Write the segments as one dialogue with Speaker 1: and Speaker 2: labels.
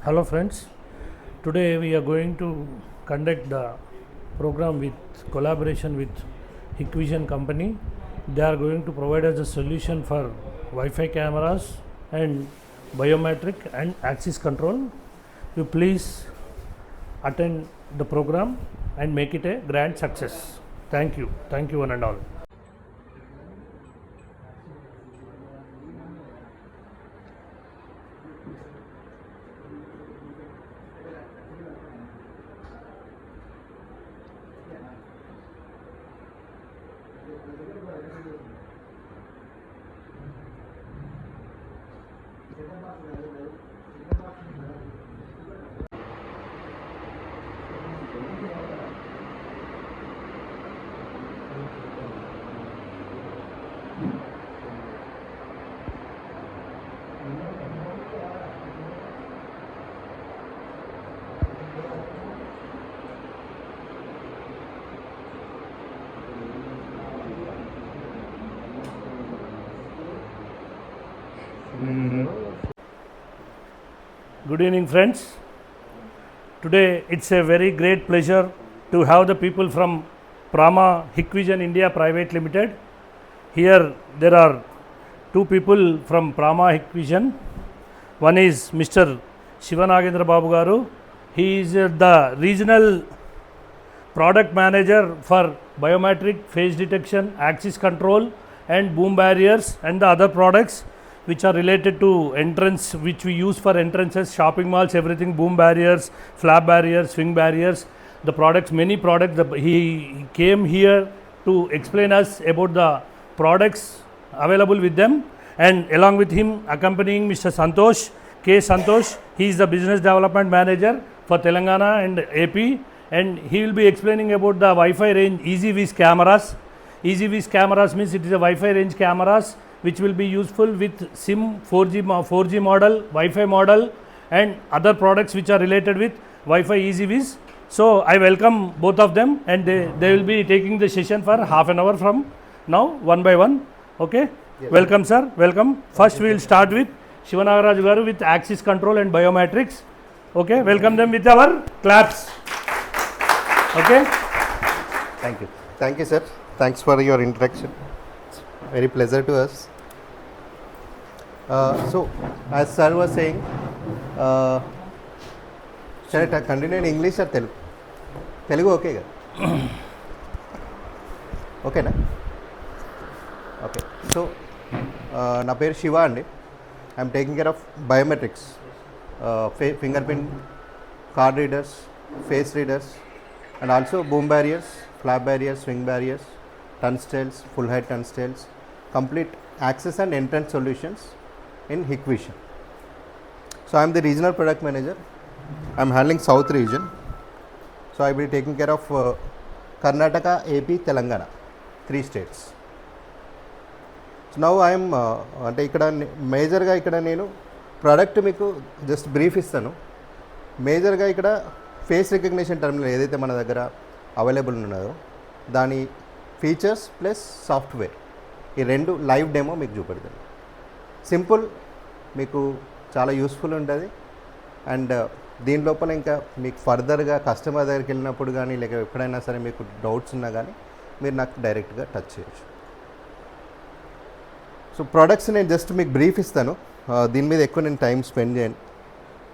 Speaker 1: Hello friends, today we are going to conduct the program with collaboration with Hikvision company. They are going to provide us a solution for Wi-Fi cameras and biometric and access control. You please attend the program and make it a grand success. Thank you one and all. Good evening friends. Today it's a very great pleasure to have the people from Prama Hikvision India Private Limited. Here there are two people from Prama Hikvision. One is Mr. Shivanagendra Babu Garu. He is the regional product manager for biometric, face detection, access control and boom barriers and the other products which are related to entrance, which we use for entrances, shopping malls, everything, boom barriers, flap barriers, swing barriers, the products, many products. He came here to explain us about the products available with them, and along with him accompanying Mr. Santosh, K. Santosh. He is the business development manager for Telangana and AP, and he will be explaining about the Wi-Fi range EasyViz cameras. EasyViz cameras means it is a Wi-Fi range cameras which will be useful with SIM 4G model, Wi-Fi model and other products which are related with Wi-Fi EasyViz. So I welcome both of them, and they will be taking the session for half an hour from now, one by one. Okay? Yes. Welcome sir, welcome. First we will start with Shivanagaraj Garu with access control and biometrics. Okay, welcome them with our claps. Okay?
Speaker 2: Thank you sir. Thanks for your introduction. It's very pleasure to us. So as sir was saying, shall I continue in English or Telugu? Telugu okay ga? Okay na? Okay. So na peru Shiva andi. I am taking care of biometrics, fingerprint, card readers, face readers, and also boom barriers, flap barriers, swing barriers, turnstiles, full height turnstiles, complete access and entrance solutions in Hikvision. So I am the regional product manager. I am handling South region. So I will be taking care of Karnataka, AP, Telangana, 3 states. So now I am అంటే ఇక్కడ మేజర్గా ఇక్కడ నేను product మీకు just brief ఇస్తాను. మేజర్గా ఇక్కడ face recognition terminal ఏదైతే మన దగ్గర అవైలబుల్ ఉన్నదో దాని ఫీచర్స్ ప్లస్ సాఫ్ట్వేర్ ఈ రెండు లైవ్ డెమో మీకు చూపెడతాను. సింపుల్, మీకు చాలా యూస్ఫుల్ ఉంటుంది. అండ్ దీని లోపల ఇంకా మీకు ఫర్దర్గా కస్టమర్ దగ్గరికి వెళ్ళినప్పుడు కానీ లేక ఎప్పుడైనా సరే మీకు డౌట్స్ ఉన్నా కానీ మీరు నాకు డైరెక్ట్గా టచ్ చేయొచ్చు. సో ప్రోడక్ట్స్ నేను జస్ట్ మీకు బ్రీఫ్ ఇస్తాను. దీని మీద ఎక్కువ నేను టైం స్పెండ్ చేయను.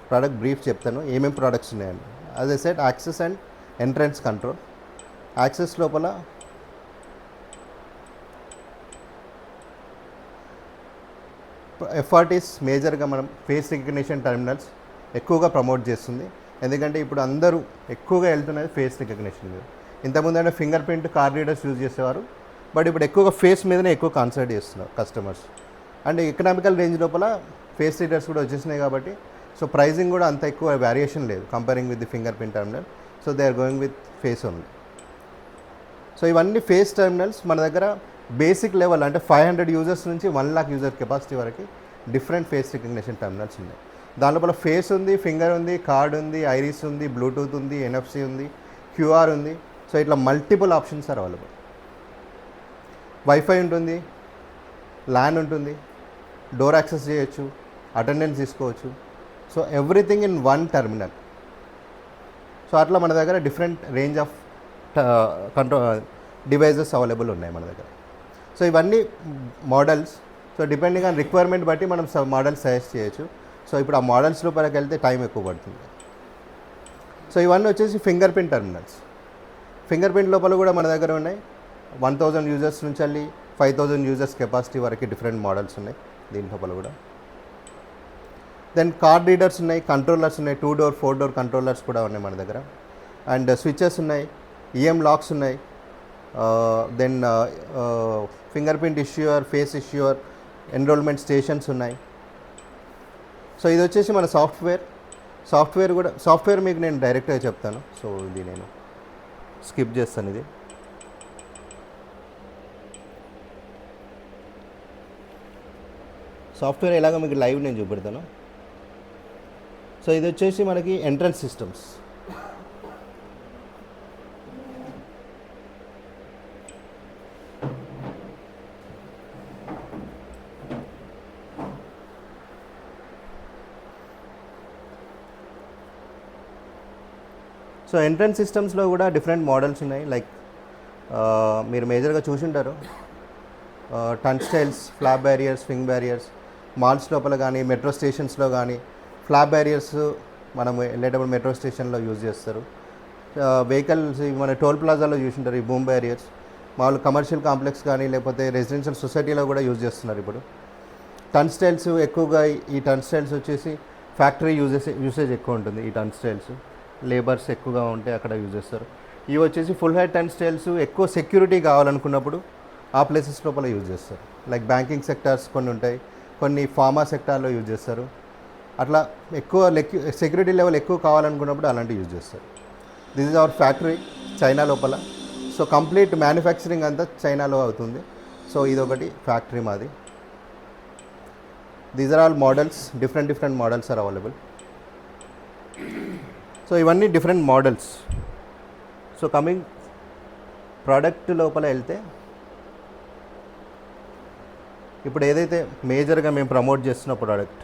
Speaker 2: ప్రోడక్ట్ బ్రీఫ్ చెప్తాను ఏమేమి ప్రోడక్ట్స్ ఉన్నాయండి. As I said, access and entrance control. Access లోపల ఎఫ్ఆర్టీస్ మేజర్గా మనం ఫేస్ రికగ్నిషన్ టర్మినల్స్ ఎక్కువగా ప్రమోట్ చేస్తుంది. ఎందుకంటే ఇప్పుడు అందరూ ఎక్కువగా వెళ్తున్నది ఫేస్ రికగ్నిషన్ మీద. ఇంతకుముందు అంటే finger print, card readers use చేసేవారు, బట్ ఇప్పుడు ఎక్కువగా ఫేస్ మీదనే ఎక్కువ కాన్సన్ట్రేట్ చేస్తున్నారు కస్టమర్స్. అండ్ ఎకనామికల్ రేంజ్ లోపల ఫేస్ రీడర్స్ కూడా వచ్చేసినాయి కాబట్టి సో ప్రైజింగ్ కూడా అంత ఎక్కువ వేరియేషన్ లేదు comparing with the finger print terminal. So they are going with face only. So ఇవన్నీ ఫేస్ టర్మినల్స్ మన దగ్గర బేసిక్ లెవెల్ అంటే 500 యూజర్స్ నుంచి 1 lakh యూజర్ కెపాసిటీ వరకు డిఫరెంట్ ఫేస్ రికగ్నిషన్ టర్మినల్స్ ఉన్నాయి. దానిలోపల ఫేస్ ఉంది, ఫింగర్ ఉంది, కార్డ్ ఉంది, ఐరిస్ ఉంది, బ్లూటూత్ ఉంది, NFC ఉంది, QR ఉంది. సో ఇట్లా multiple options are available. Wifi ఉంటుంది, ల్యాన్ ఉంటుంది, డోర్ యాక్సెస్ చేయొచ్చు, అటెండెన్స్ తీసుకోవచ్చు. So everything in one terminal. So అట్లా మన దగ్గర different range of devices available ఉన్నాయి మన దగ్గర. సో ఇవన్నీ models. So depending on requirement బట్టి మనం మోడల్స్ సజెస్ట్ చేయొచ్చు. సో ఇప్పుడు ఆ మోడల్స్ లోపలికి వెళ్తే టైం ఎక్కువ పడుతుంది. సో ఇవన్నీ వచ్చేసి finger print terminals. Finger print లోపల కూడా మన దగ్గర ఉన్నాయి 1000 యూజర్స్ నుంచి వెళ్ళి 5000 యూజర్స్ కెపాసిటీ వరకు డిఫరెంట్ మోడల్స్ ఉన్నాయి దీని లోపల కూడా. దెన్ కార్డ్ రీడర్స్ ఉన్నాయి, కంట్రోలర్స్ ఉన్నాయి, 2 డోర్ 4 డోర్ కంట్రోలర్స్ కూడా ఉన్నాయి మన దగ్గర. అండ్ స్విచెస్ ఉన్నాయి, ఈఎం లాక్స్ ఉన్నాయి. Then finger print issuer, face issuer, enrolment stations ఉన్నాయి. సో ఇది వచ్చేసి మన సాఫ్ట్వేర్ మీకు నేను డైరెక్ట్గా చెప్తాను. సో ఇది నేను స్కిప్ చేస్తాను. ఇది సాఫ్ట్వేర్ ఎలాగో మీకు లైవ్ నేను చూపెడతాను. సో ఇది వచ్చేసి మనకి ఎంట్రన్స్ సిస్టమ్స్. సో ఎంట్రన్స్ సిస్టమ్స్లో కూడా డిఫరెంట్ మోడల్స్ ఉన్నాయి. లైక్ మీరు మేజర్గా చూసుంటారు turnstiles, flap barriers, swing barriers. Malls లోపల కానీ మెట్రో స్టేషన్స్లో కానీ ఫ్లాప్ బ్యారియర్స్ మనం వెళ్ళేటప్పుడు మెట్రో స్టేషన్లో యూజ్ చేస్తారు. వెహికల్స్ మన టోల్ ప్లాజాలో చూసుంటారు ఈ బూమ్ బ్యారియర్స్. మామూలు కమర్షియల్ కాంప్లెక్స్ కానీ లేకపోతే రెసిడెన్షియల్ సొసైటీలో కూడా యూజ్ చేస్తున్నారు ఇప్పుడు. టర్న్స్టైల్స్ ఎక్కువగా, ఈ టర్న్స్టైల్స్ వచ్చేసి ఫ్యాక్టరీ యూసేజ్ ఎక్కువ ఉంటుంది. ఈ టర్న్స్టైల్స్ లేబర్స్ ఎక్కువగా ఉంటే అక్కడ యూజ్ చేస్తారు. ఇవి వచ్చేసి ఫుల్ హెడ్ టర్న్స్టైల్స్ ఎక్కువ సెక్యూరిటీ కావాలనుకున్నప్పుడు ఆ ప్లేసెస్ లోపల యూజ్ చేస్తారు. లైక్ బ్యాంకింగ్ సెక్టార్స్ కొన్ని ఉంటాయి, కొన్ని ఫార్మా సెక్టార్లో యూజ్ చేస్తారు. అట్లా ఎక్కువ సెక్యూరిటీ లెవెల్ ఎక్కువ కావాలనుకున్నప్పుడు అలాంటివి యూజ్ చేస్తారు. This is our factory China లోపల. సో కంప్లీట్ మ్యానుఫ్యాక్చరింగ్ అంతా చైనాలో అవుతుంది. సో ఇదొకటి ఫ్యాక్టరీ మాది. These are all models, different models are available. So ఇవన్నీ different models. So coming product లోపల వెళ్తే ఇప్పుడు ఏదైతే మేజర్గా మేము ప్రమోట్ చేస్తున్న ప్రోడక్ట్,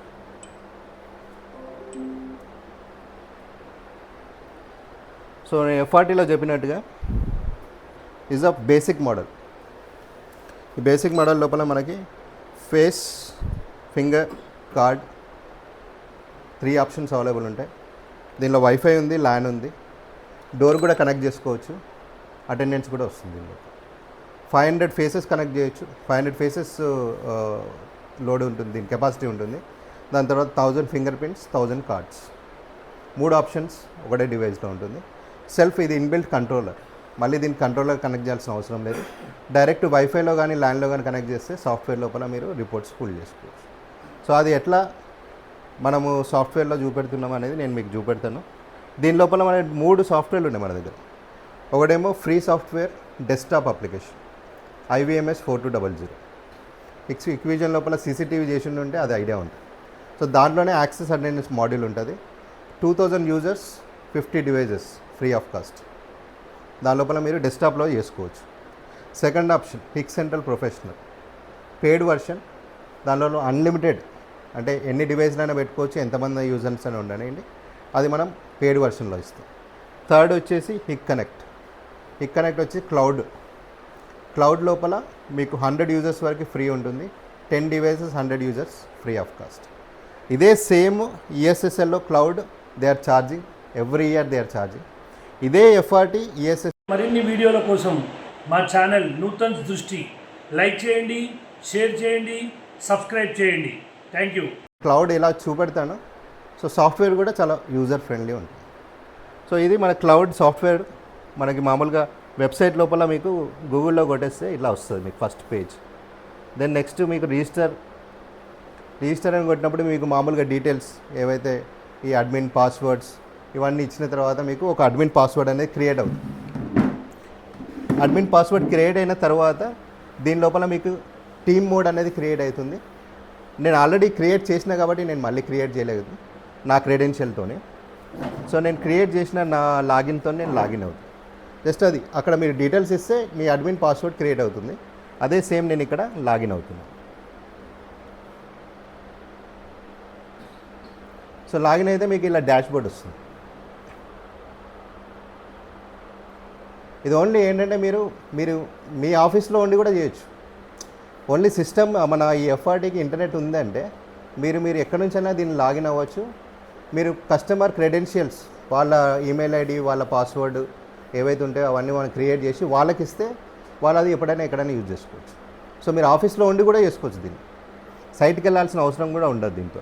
Speaker 2: సో నేను ఎఫ్ఆర్టీలో చెప్పినట్టుగా ఈజ్ అ బేసిక్ మోడల్. ఈ బేసిక్ మోడల్ లోపల మనకి face, finger, card 3 options available ఉంటాయి. దీనిలో వైఫై ఉంది, ల్యాన్ ఉంది, డోర్ కూడా కనెక్ట్ చేసుకోవచ్చు, అటెండెన్స్ కూడా వస్తుంది. దీనిలో 500 ఫేసెస్ కనెక్ట్ చేయొచ్చు. 500 ఫేసెస్ లోడ్ ఉంటుంది, దీని కెపాసిటీ ఉంటుంది. దాని తర్వాత 1000 ఫింగర్ ప్రింట్స్, 1000 కార్డ్స్. 3 ఆప్షన్స్ ఒకటే డివైస్లో ఉంటుంది. సెల్ఫ్ ఇది ఇన్బిల్ట్ కంట్రోలర్, మళ్ళీ దీనికి కంట్రోలర్ కనెక్ట్ చేయాల్సిన అవసరం లేదు. డైరెక్ట్ వైఫైలో కానీ ల్యాన్లో కానీ కనెక్ట్ చేస్తే సాఫ్ట్వేర్ లోపల మీరు రిపోర్ట్స్ పుల్ చేసుకోవచ్చు. సో అది ఎట్లా మనము సాఫ్ట్వేర్లో చూపెడుతున్నాం అనేది నేను మీకు చూపెడతాను. దీని లోపల మన 3 సాఫ్ట్వేర్లు ఉన్నాయి మన దగ్గర. ఒకటేమో free software desktop application IVMS 4200. ఇక్విజన్ లోపల CCTV చేసి ఉంటే అది ఐడియా ఉంటుంది. సో దాంట్లోనే యాక్సెస్ అటెండెన్స్ మాడ్యూల్ ఉంటుంది. 2000 users, 50 devices free of cost. దాని లోపల మీరు డెస్క్టాప్లో చేసుకోవచ్చు. Second option Hik central professional paid version. దానిలో అన్లిమిటెడ్ అంటే ఎన్ని డివైస్లైనా పెట్టుకోవచ్చు, ఎంతమంది యూజర్స్ అని ఉండనండి, అది మనం పెయిడ్ వర్షన్లో ఇస్తాం. థర్డ్ వచ్చేసి హిక్ కనెక్ట్ వచ్చి క్లౌడ్ లోపల మీకు 100 యూజర్స్ వరకు ఫ్రీ ఉంటుంది. 10 devices 100 users free of cost. ఇదే సేమ్ ESSLలో cloud they are charging every year, they are charging. ఇదే FRT ESS.
Speaker 1: మరిన్ని వీడియోల కోసం మా ఛానల్ నూతన్ దృష్టి లైక్ చేయండి, షేర్ చేయండి, సబ్స్క్రైబ్ చేయండి. Thank you.
Speaker 2: క్లౌడ్ ఇలా చూపెడతాను. సో సాఫ్ట్వేర్ కూడా చాలా యూజర్ ఫ్రెండ్లీ ఉంటుంది. సో ఇది మన క్లౌడ్ సాఫ్ట్వేర్. మనకి మామూలుగా వెబ్సైట్ లోపల మీకు గూగుల్లో కొట్టేస్తే ఇట్లా వస్తుంది మీకు ఫస్ట్ పేజ్. దెన్ నెక్స్ట్ మీకు రిజిస్టర్ అని కొట్టినప్పుడు మీకు మామూలుగా డీటెయిల్స్ ఏవైతే ఈ అడ్మిన్ పాస్వర్డ్స్ ఇవన్నీ ఇచ్చిన తర్వాత మీకు ఒక అడ్మిన్ పాస్వర్డ్ అనేది క్రియేట్ అవుతుంది. అడ్మిన్ పాస్వర్డ్ క్రియేట్ అయిన తర్వాత దీని లోపల మీకు టీమ్ మోడ్ అనేది క్రియేట్ అవుతుంది. నేను ఆల్రెడీ క్రియేట్ చేసిన కాబట్టి నేను మళ్ళీ క్రియేట్ చేయలేదు నా క్రెడెన్షియల్తోనే. సో నేను క్రియేట్ చేసిన నా లాగిన్తో నేను లాగిన్ అవుతుంది. జస్ట్ అది అక్కడ మీరు డీటెయిల్స్ ఇస్తే మీ అడ్మిన్ పాస్వర్డ్ క్రియేట్ అవుతుంది. అదే సేమ్ నేను ఇక్కడ లాగిన్ అవుతున్నాను. సో లాగిన్ అయితే మీకు ఇలా డాష్ బోర్డ్ వస్తుంది. ఇది ఓన్లీ ఏంటంటే మీరు మీరు మీ ఆఫీస్లో ఉండి కూడా చేయొచ్చు. ఓన్లీ సిస్టమ్ మన ఈ ఎఫ్ఆర్టీకి ఇంటర్నెట్ ఉందంటే మీరు ఎక్కడి నుంచైనా దీన్ని లాగిన్ అవ్వచ్చు. మీరు కస్టమర్ క్రెడెన్షియల్స్, వాళ్ళ ఈమెయిల్ ఐడి, వాళ్ళ పాస్వర్డ్ ఏవైతే ఉంటాయో అవన్నీ మనం క్రియేట్ చేసి వాళ్ళకి ఇస్తే వాళ్ళు అది ఎప్పుడైనా ఎక్కడైనా యూజ్ చేసుకోవచ్చు. సో మీరు ఆఫీస్లో ఉండి కూడా చేసుకోవచ్చు. దీన్ని సైట్కి వెళ్ళాల్సిన అవసరం కూడా ఉండదు దీంతో.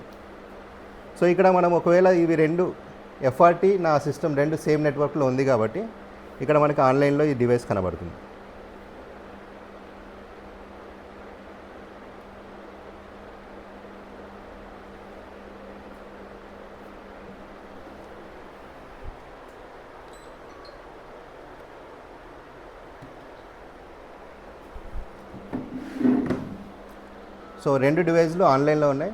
Speaker 2: సో ఇక్కడ మనం ఒకవేళ ఇవి రెండు ఎఫ్ఆర్టీ నా సిస్టమ్ రెండు సేమ్ నెట్వర్క్లో ఉంది కాబట్టి ఇక్కడ మనకి ఆన్లైన్లో ఈ డివైస్ కనబడుతుంది. సో రెండు డివైస్లు ఆన్లైన్లో ఉన్నాయి.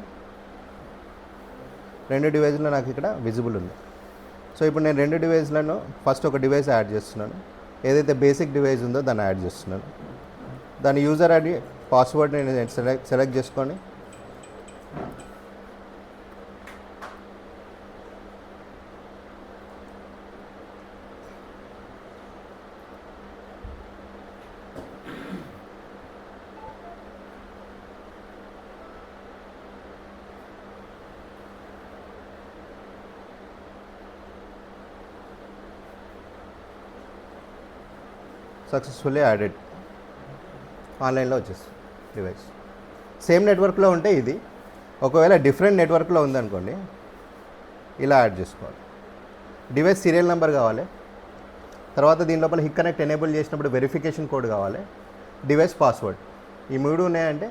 Speaker 2: రెండు డివైస్లో నాకు ఇక్కడ విజిబుల్ ఉంది. సో ఇప్పుడు నేను రెండు డివైస్లను ఫస్ట్ ఒక డివైస్ యాడ్ చేస్తున్నాను. ఏదైతే బేసిక్ డివైస్ ఉందో దాన్ని యాడ్ చేస్తున్నాను. దాని యూజర్ ఐడి పాస్వర్డ్ నేను సెలెక్ట్ చేసుకొని సక్సెస్ఫుల్లీ యాడెడ్ ఆన్లైన్లో వచ్చేస్తుంది డివైస్. సేమ్ నెట్వర్క్లో ఉంటే ఇది, ఒకవేళ డిఫరెంట్ నెట్వర్క్లో ఉందనుకోండి ఇలా యాడ్ చేసుకోవాలి. డివైస్ సీరియల్ నెంబర్ కావాలి, తర్వాత దీని లోపల హిక్ కనెక్ట్ ఎనేబుల్ చేసినప్పుడు వెరిఫికేషన్ కోడ్ కావాలి, డివైస్ పాస్వర్డ్. ఈ మూడు ఉన్నాయంటే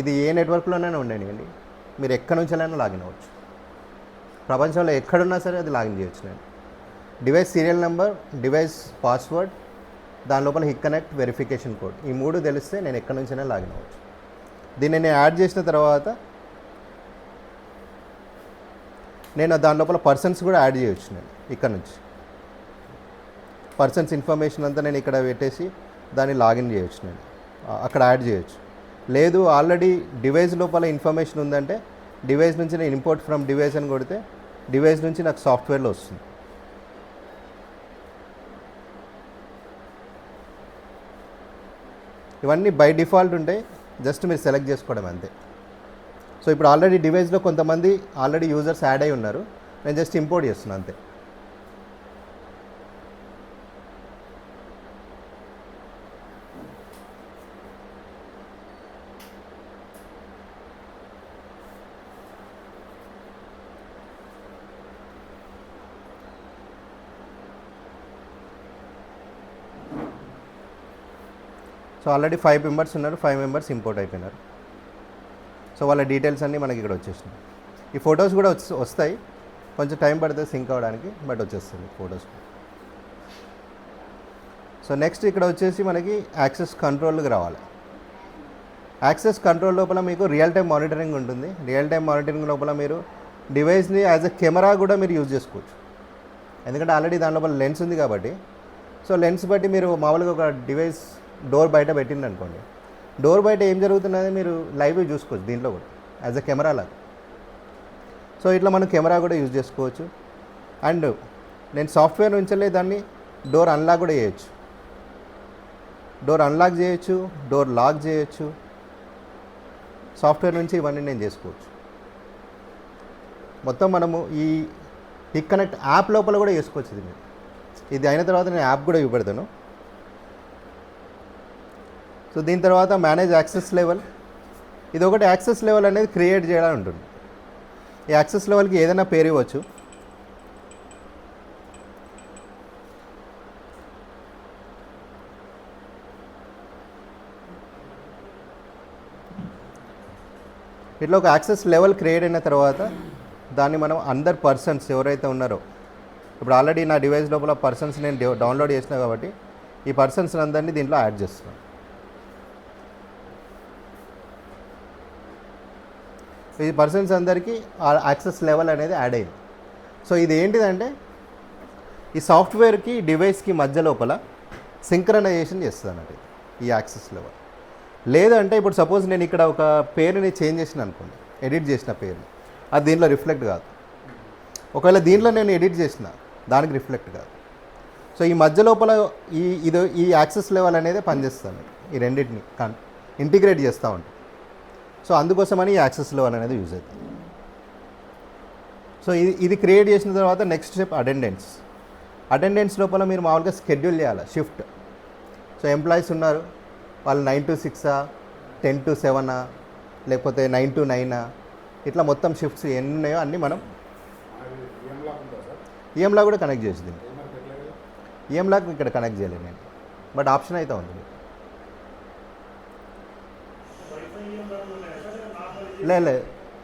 Speaker 2: ఇది ఏ నెట్వర్క్లోనైనా ఉండనివ్వండి, మీరు ఎక్కడి నుంచైనా లాగిన్ అవ్వచ్చు. ప్రపంచంలో ఎక్కడున్నా సరే అది లాగిన్ చేయొచ్చు. నేను device serial number, device password, దాని లోపల హిక్ కనెక్ట్, వెరిఫికేషన్ కోడ్, ఈ మూడు తెలిస్తే నేను ఎక్కడి నుంచైనా లాగిన్ అవ్వచ్చు. దీన్ని నేను యాడ్ చేసిన తర్వాత నేను దాని లోపల పర్సన్స్ కూడా యాడ్ చేయొచ్చు. నేను ఇక్కడ నుంచి పర్సన్స్ ఇన్ఫర్మేషన్ అంతా నేను ఇక్కడ పెట్టేసి దాన్ని లాగిన్ చేయొచ్చు. నేను అక్కడ యాడ్ చేయొచ్చు. లేదు ఆల్రెడీ డివైస్ లోపల ఇన్ఫర్మేషన్ ఉందంటే డివైస్ నుంచి నేను ఇంపోర్ట్ ఫ్రమ్ డివైస్ అని కొడితే డివైస్ నుంచి నాకు సాఫ్ట్వేర్లో వస్తుంది. ఇవన్నీ బై డిఫాల్ట్ ఉంటాయి, జస్ట్ మీరు సెలెక్ట్ చేసుకోవడం అంతే. సో ఇప్పుడు ఆల్రెడీ డివైస్లో కొంతమంది ఆల్రెడీ యూజర్స్ యాడ్ అయి ఉన్నారు, నేను జస్ట్ ఇంపోర్ట్ చేస్తున్నాను అంతే. సో ఆల్రెడీ 5 మెంబర్స్ ఉన్నారు, 5 మెంబర్స్ ఇంపోర్ట్ అయిపోయినారు. సో వాళ్ళ డీటెయిల్స్ అన్నీ మనకి ఇక్కడ వచ్చేసినాయి. ఈ ఫొటోస్ కూడా వస్తాయి, కొంచెం టైం పడుతుంది సింక్ అవ్వడానికి, బట్ వచ్చేస్తుంది ఫొటోస్. సో నెక్స్ట్ ఇక్కడ వచ్చేసి మనకి యాక్సెస్ కంట్రోల్కి రావాలి. యాక్సెస్ కంట్రోల్ లోపల మీకు రియల్ టైం మానిటరింగ్ ఉంటుంది. రియల్ టైం మానిటరింగ్ లోపల మీరు డివైస్ని యాజ్ ఎ కెమెరా కూడా మీరు యూజ్ చేసుకోవచ్చు. ఎందుకంటే ఆల్రెడీ దాని లోపల లెన్స్ ఉంది కాబట్టి. సో లెన్స్ బట్టి మీరు మామూలుగా ఒక డివైస్ డోర్ బయట పెట్టింది అనుకోండి, డోర్ బయట ఏం జరుగుతున్నది మీరు లైవ్ చూసుకోవచ్చు దీంట్లో కూడా యాజ్ ఎ కెమెరా లాగా. సో ఇట్లా మనం కెమెరా కూడా యూజ్ చేసుకోవచ్చు. అండ్ నేను సాఫ్ట్వేర్ నుంచెల్లే దాన్ని డోర్ అన్లాక్ కూడా చేయొచ్చు. డోర్ అన్లాక్ చేయొచ్చు, డోర్ లాక్ చేయొచ్చు. సాఫ్ట్వేర్ నుంచి ఇవన్నీ నేను చేసుకోవచ్చు. మొత్తం మనము ఈ హిక్ కనెక్ట్ యాప్ లోపల కూడా చేసుకోవచ్చు. ఇది అయిన తర్వాత నేను యాప్ కూడా చూపెడతాను. సో దీని తర్వాత మేనేజ్ యాక్సెస్ లెవెల్. ఇది ఒకటి యాక్సెస్ లెవెల్ అనేది క్రియేట్ చేయడం ఉంటుంది. ఈ యాక్సెస్ లెవెల్కి ఏదైనా పేరు ఇవ్వచ్చు. ఇట్లా ఒక యాక్సెస్ లెవెల్ క్రియేట్ అయిన తర్వాత దాన్ని మనం అందర్ పర్సన్స్ ఎవరైతే ఉన్నారో, ఇప్పుడు ఆల్రెడీ నా డివైస్ లోపల పర్సన్స్ నేను డౌన్లోడ్ చేసిన కాబట్టి ఈ పర్సన్స్ అందరినీ దీంట్లో యాడ్ చేస్తున్నాను. ఈ పర్సన్స్ అందరికీ యాక్సెస్ లెవెల్ అనేది యాడ్ అయింది. సో ఇది ఏంటిదంటే ఈ సాఫ్ట్వేర్కి డివైస్కి మధ్య లోపల సింక్రనైజేషన్ చేస్తుంది అన్నట్టు ఈ యాక్సెస్ లెవెల్. లేదంటే ఇప్పుడు సపోజ్ నేను ఇక్కడ ఒక పేరుని చేంజ్ చేసిన అనుకోండి, ఎడిట్ చేసిన పేరుని, అది దీంట్లో రిఫ్లెక్ట్ కాదు. ఒకవేళ దీంట్లో నేను ఎడిట్ చేసిన దానికి రిఫ్లెక్ట్ కాదు. సో ఈ మధ్య లోపల ఈ యాక్సెస్ లెవెల్ అనేది పనిచేస్తాను, ఈ రెండింటిని ఇంటిగ్రేట్ చేస్తూ ఉంటాం. సో అందుకోసమని ఈ యాక్సెస్ లెవెల్ అనేది యూజ్ అవుతుంది. సో ఇది క్రియేట్ చేసిన తర్వాత నెక్స్ట్ స్టెప్ అటెండెన్స్ లోపల మీరు మామూలుగా షెడ్యూల్ చేయాలి షిఫ్ట్. సో ఎంప్లాయీస్ ఉన్నారు, వాళ్ళు 9 to 6, 10 to 7, లేకపోతే 9 to 9, ఇట్లా మొత్తం షిఫ్ట్స్ ఎన్ని ఉన్నాయో అన్నీ మనం ఈఎంలా కూడా కనెక్ట్ చేసి దీన్ని ఈఎంలాకి ఇక్కడ కనెక్ట్ చేయలేదు నేను, బట్ ఆప్షన్ అయితే ఉంది. లేదు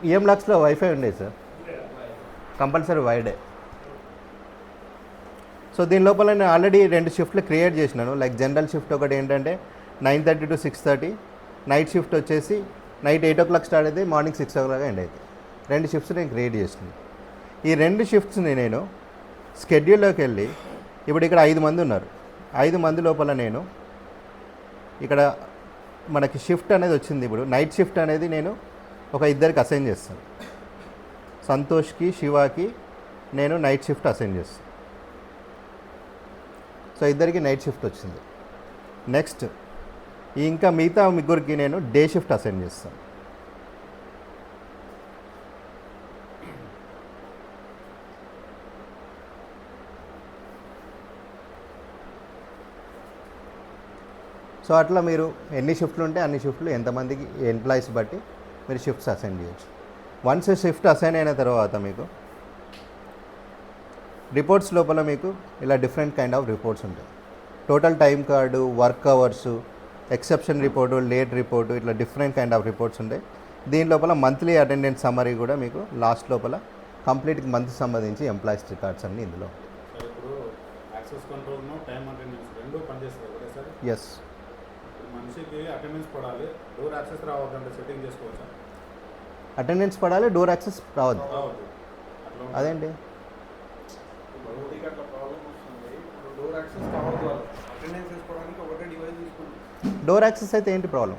Speaker 2: ఈఎంలాక్స్లో వైఫై ఉండేది సార్, కంపల్సరీ వైడే. సో దీని లోపల నేను ఆల్రెడీ 2 షిఫ్ట్లు క్రియేట్ చేసినాను. లైక్ జనరల్ షిఫ్ట్ ఒకటి ఏంటంటే 9:30 to 6:30, నైట్ షిఫ్ట్ వచ్చేసి నైట్ 8 o'clock స్టార్ట్ అయితే మార్నింగ్ 6 o'clock ఎండ్ అవుతుంది. 2 షిఫ్ట్స్ నేను క్రియేట్ చేసినాను. ఈ 2 షిఫ్ట్స్ని నేను స్కెడ్యూల్లోకి వెళ్ళి ఇప్పుడు ఇక్కడ 5 మంది ఉన్నారు, 5 మంది లోపల నేను ఇక్కడ మనకి షిఫ్ట్ అనేది వచ్చింది. ఇప్పుడు నైట్ షిఫ్ట్ అనేది నేను ఒక 2 అసైన్ చేస్తాను. సంతోష్కి, శివాకి నేను నైట్ షిఫ్ట్ అసైన్ చేస్తాను. సో 2 నైట్ షిఫ్ట్ వచ్చింది. నెక్స్ట్ ఇంకా మిగతా 3 నేను డే షిఫ్ట్ అసైన్ చేస్తాను. సో అట్లా మీరు ఎన్ని షిఫ్ట్లు ఉంటే అన్ని షిఫ్ట్లు, ఎంతమందికి ఎంప్లాయీస్ బట్టి మీరు షిఫ్ట్స్ అసైన్ చేయొచ్చు. వన్స్ షిఫ్ట్ అసైన్ అయిన తర్వాత మీకు రిపోర్ట్స్ లోపల మీకు ఇలా డిఫరెంట్ కైండ్ ఆఫ్ రిపోర్ట్స్ ఉంటాయి. Total time card, work hours, exception report, late report, ఇట్లా డిఫరెంట్ కైండ్ ఆఫ్ రిపోర్ట్స్ ఉంటాయి. దీని లోపల మంత్లీ అటెండెన్స్ సమ్మరీ కూడా మీకు లాస్ట్ లోపల కంప్లీట్ మంత్ సంబంధించి ఎంప్లాయీస్ రికార్డ్స్ అన్నీ ఇందులో. ఎస్, అటెండెన్స్ పడాలి, డోర్ యాక్సెస్ రావద్దు. అదేంటి డోర్ యాక్సెస్ అయితే ఏంటి ప్రాబ్లం?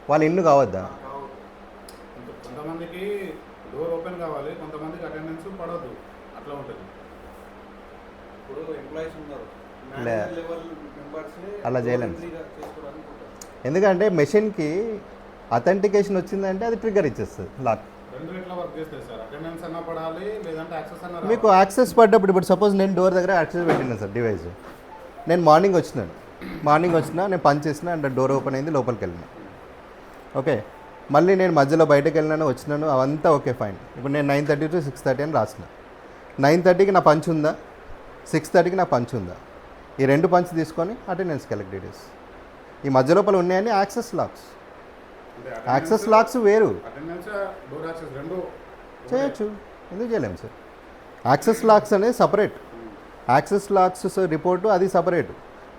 Speaker 2: వాళ్ళ ఇల్లు కావద్దా?
Speaker 3: కొంతమందికి డోర్ ఓపెన్ కావాలి, కొంతమందికి అటెండెన్స్ పడవద్దు, అట్లా ఉంటుంది. ఇప్పుడు ఎంప్లాయీస్ ఉన్నారు,
Speaker 2: అలా చేయలేము. ఎందుకంటే మెషిన్కి అథెంటికేషన్ వచ్చిందంటే అది ట్రిగ్గర్ ఇచ్చేస్తుంది లాక్. మీకు యాక్సెస్ పడ్డప్పుడు ఇప్పుడు సపోజ్ నేను డోర్ దగ్గర యాక్సెస్ పెట్టినా సార్ డివైస్, నేను మార్నింగ్ వచ్చినా నేను పని చేసిన అంటే డోర్ ఓపెన్ అయింది, లోపలికి వెళ్ళినా, ఓకే. మళ్ళీ నేను మధ్యలో బయటకు వెళ్ళినాను, వచ్చినాను, అవంతా ఓకే ఫైన్. ఇప్పుడు నేను 9:30 to 6:30 అని రాసిన. 9:30కి నా పంచ్ ఉందా, 6:30కి నా పంచ్ ఉందా, ఈ 2 పంచ్ తీసుకొని అటెండెన్స్ కలెక్ట్ డీటెయిల్స్. ఈ మధ్య లోపల ఉన్నాయని యాక్సెస్ లాక్స్ వేరు చేయొచ్చు, ఎందుకు చేయలేము సార్? యాక్సెస్ లాక్స్ అనేది సపరేట్, యాక్సెస్ లాక్స్ రిపోర్టు అది సపరేట్.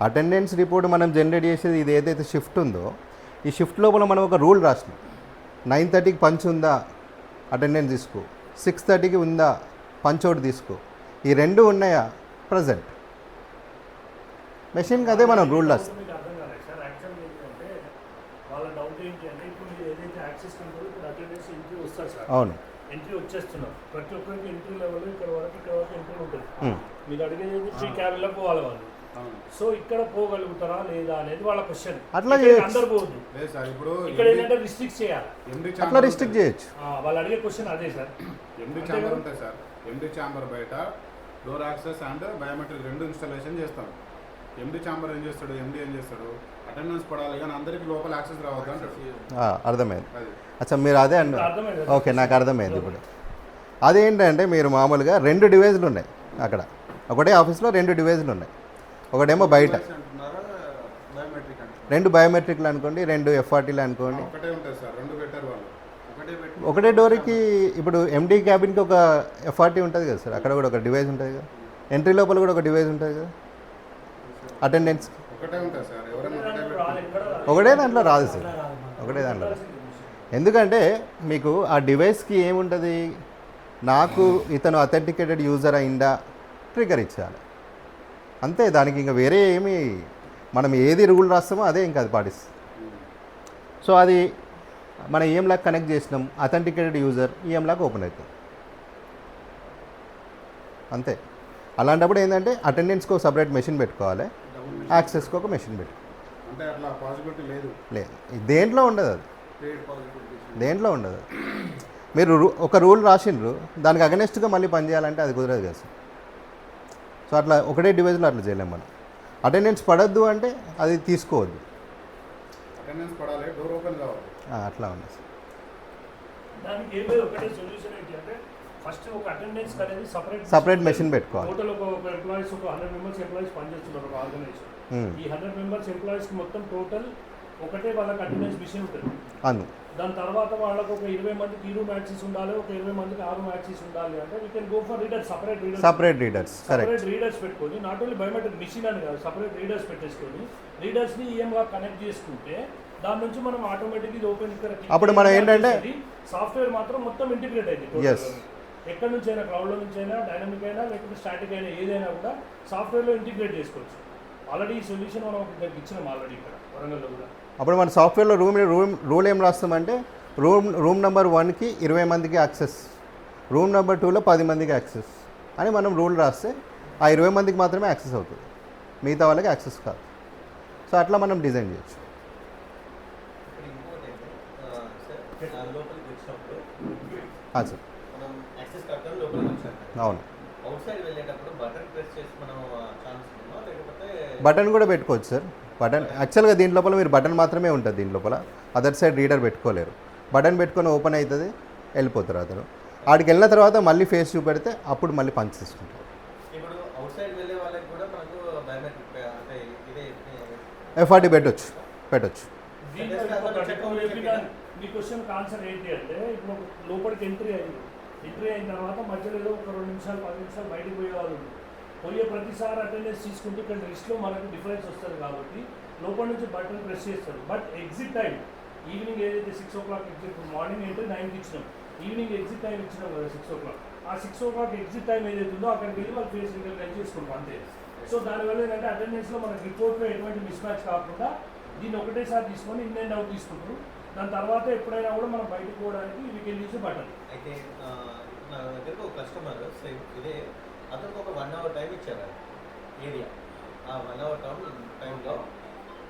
Speaker 2: అటెండెన్స్ రిపోర్ట్ మనం జనరేట్ చేసేది ఇది ఏదైతే షిఫ్ట్ ఉందో, ఈ షిఫ్ట్ లోపల మనం ఒక రూల్ రాసినాం. 9:30కి పంచ్ ఉందా, అటెండెన్స్ తీసుకో. 6:30కి ఉందా, పంచ్ అవుట్ తీసుకో. ఈ 2 ఉన్నాయా ప్రజెంట్, మెషిన్కి అదే మనం రూల్ రాస్తాం. అవును,
Speaker 1: ఎంట్రీ వచ్చేస్తున్నారు, ప్రతి ఒక్కరికి ఎంట్రీ లెవెల్ ఇక్కడ వరకు ఎంట్రీ ఉంటుంది. మీరు అడిగేది ఫ్రీ క్యాబిన్లో పోవాలి వాళ్ళు. సో ఇక్కడ పోగలుగుతారా లేదా అనేది వాళ్ళ క్వశ్చన్.
Speaker 2: అట్లా
Speaker 1: అందరు పోవద్దు, ఇక్కడ ఏంటంటే రిస్ట్రిక్ట్ చేయాలి,
Speaker 2: అట్లా రిస్ట్రిక్ట్ చేయొచ్చు.
Speaker 1: వాళ్ళు అడిగే క్వశ్చన్ అదే సార్.
Speaker 3: ఎండి ఛాంబర్ ఉంటాయి సార్, ఎండి ఛాంబర్ బయట door access and biometric 2 installation చేస్తాం. ఎండి ఛాంబర్ ఏం చేస్తాడు, ఎండి ఏం చేస్తాడు, అటెండెన్స్ పడాలి కానీ అందరికి లోపల యాక్సెస్ రావద్దు అంటాడు.
Speaker 2: అర్థమైంది. అచ్చా మీరు అదే అన్నారు, ఓకే నాకు అర్థమైంది. ఇప్పుడు అదేంటంటే మీరు మామూలుగా 2 డివైజులు ఉన్నాయి అక్కడ, ఒకటే ఆఫీస్లో 2 డివైజులు ఉన్నాయి. ఒకటేమో బయట 2 బయోమెట్రిక్లు అనుకోండి, 2 FRTలు అనుకోండి, ఒకటే డోర్కి. ఇప్పుడు ఎండి క్యాబిన్కి ఒక FRT ఉంటుంది కదా సార్, అక్కడ కూడా ఒక డివైస్ ఉంటుంది కదా, ఎంట్రీ లోపల కూడా ఒక డివైస్ ఉంటుంది కదా, అటెండెన్స్ ఒకటే దాంట్లో రాదు సార్, ఒకటే దాంట్లో. ఎందుకంటే మీకు ఆ డివైస్కి ఏముంటుంది, నాకు ఇతను అథెంటికేటెడ్ యూజర్ అయిందా ట్రిగ్గర్ ఇచ్చేయాలి అంతే. దానికి ఇంకా వేరే ఏమి, మనం ఏది రూల్ రాస్తామో అదే ఇంకా అది పాటిస్తుంది. సో అది మన ఈఎంలాక్ కనెక్ట్ చేసినాం, అథెంటికేటెడ్ యూజర్ ఈఎంలాక్ ఓపెన్ అవుతుంది అంతే. అలాంటప్పుడు ఏంటంటే అటెండెన్స్కి ఒక సపరేట్ మెషిన్ పెట్టుకోవాలి, యాక్సెస్కి ఒక మెషిన్ పెట్టుకోవాలి.
Speaker 3: అంటే అట్లా పాసిబిలిటీ లేదు.
Speaker 2: లేదు, దేంట్లో ఉండదు అది, దేంట్లో ఉండదు అది. మీరు ఒక రూల్ రాసిండ్రు, దానికి అగనెస్ట్గా మళ్ళీ పనిచేయాలంటే అది కుదరదు కదా సార్. సో అట్లా ఒకటే డివైస్లో అట్లా చేయలేము మనం. అటెండెన్స్ పడద్దు అంటే అది తీసుకోవద్దు,
Speaker 3: అటెండెన్స్ పడాలి, డోర్ ఓపెన్ కావాలి.
Speaker 2: అట్లా ఉంది సార్.
Speaker 1: దానికి ఏమైనా ఒకటే సొల్యూషన్ ఏంటి అంటే ఫస్ట్ ఒక అటెండెన్స్ అనేది
Speaker 2: సపరేట్ మెషిన్ పెట్టుకోవాలి.
Speaker 1: టోటల్ ఒక ఎంప్లాయీస్ ఒక 100 మెంబర్స్ ఎంప్లాయీస్ పనిచేస్తున్నారు ఒక ఆర్గనైజేషన్. ఈ 100 మెంబర్స్ ఎంప్లాయీస్కి మొత్తం టోటల్ ఒకటే వాళ్ళకి అటెండెన్స్ మిషన్ ఉంటుంది.
Speaker 2: అవును.
Speaker 1: దాని తర్వాత వాళ్ళకు ఒక 20 మందికి ఈ రూమ్ యాక్సెస్ ఉండాలి, ఒక 20 మందికి ఆ రూమ్ యాక్సెస్ ఉండాలి అంటే we can go for readers, separate readers పెట్టుకొని నాట్ ఓన్లీ బయోమెట్రిక్ మిషన్ అని కాదు, సపరేట్ రీడర్స్ పెట్టేసుకొని రీడర్స్ని ఈఎంగా కనెక్ట్ చేసుకుంటే దాని నుంచి మనం ఆటోమేటిక్గా ఇది ఓపెన్
Speaker 2: అప్పుడు మనం ఏంటంటే
Speaker 1: సాఫ్ట్వేర్ మాత్రం మొత్తం ఇంటిగ్రేట్ అయింది. ఎక్కడి నుంచి అయినా క్లౌడ్లో నుంచి అయినా డైనమిక్ అయినా లేకపోతే స్టాటిక్ అయినా ఏదైనా కూడా సాఫ్ట్వేర్లో ఇంటిగ్రేట్ చేసుకోవచ్చు. ఆల్రెడీ ఈ సొల్యూషన్ మనం ఒకరికి ఇచ్చినాం ఆల్రెడీ ఇక్కడ వరంగల్లో కూడా.
Speaker 2: అప్పుడు మన సాఫ్ట్వేర్లో రూల్ ఏం రాస్తామంటే రూమ్ నెంబర్ 1కి 20 మందికి యాక్సెస్, రూమ్ నెంబర్ 2లో 10 మందికి యాక్సెస్ అని మనం రూల్ రాస్తే ఆ 20 మందికి మాత్రమే యాక్సెస్ అవుతుంది, మిగతా వాళ్ళకి యాక్సెస్ కాదు. సో అట్లా మనం డిజైన్ చేయొచ్చు. సార్ అవును, బటన్ కూడా పెట్టుకోవచ్చు సార్. బటన్ యాక్చువల్గా దీని లోపల మీరు బటన్ మాత్రమే ఉంటుంది, దీని లోపల అదర్ సైడ్ రీడర్ పెట్టుకోలేరు. బటన్ పెట్టుకొని ఓపెన్ అవుతుంది, వెళ్ళిపోతారు అతను. ఆడికి వెళ్ళిన తర్వాత మళ్ళీ ఫేస్ చూపెడితే అప్పుడు మళ్ళీ పంచ్ తీసుకుంటారు. ఎఫ్ఆర్టీ పెట్టొచ్చు.
Speaker 1: మీ క్వశ్చన్ ఆన్సర్ ఏంటి అంటే ఇప్పుడు లోపలికి ఎంట్రీ అయిన తర్వాత మధ్యలో ఏదో ఒక 2 నిమిషాలు 10 నిమిషాలు బయటకు పోయేవాళ్ళు పోయే ప్రతిసారి అటెండెన్స్ తీసుకుంటే ఇక్కడ లిస్ట్లో మనకు డిఫరెన్స్ వస్తుంది కాబట్టి లోపల నుంచి బటన్ ప్రెస్ చేస్తారు. బట్ ఎగ్జిట్ టైం ఈవినింగ్ ఏదైతే 6 o'clock ఎగ్జిట్, మార్నింగ్ ఎంట్రీ 9కి ఇచ్చినాం, ఈవినింగ్ ఎగ్జిట్ టైం ఇచ్చినాం కదా 6 o'clock. ఆ 6 o'clock ఎగ్జిట్ టైం ఏదైతే ఉందో అక్కడికి వెళ్ళి వాళ్ళు ఫేస్ రికగ్నైజ్ చేసుకుంటాం అంతే. సో దానివల్ల ఏంటంటే అటెండెన్స్లో మనకి రిపోర్ట్లో ఎటువంటి మిస్ మ్యాచ్ కాకుండా దీన్ని ఒకటేసారి తీసుకొని ఇన్ అండ్ అవుట్ తీసుకుంటారు. దాని తర్వాత ఎప్పుడైనా కూడా మనం బయటకు పోవడానికి వీ కెన్ యూజ్ బటన్.
Speaker 4: అయితే నా దగ్గరకు ఒక కస్టమర్ సేమ్ ఇదే అతనికి ఒక 1 hour టైం ఇచ్చారు ఏరియా. ఆ 1 hour టైంలో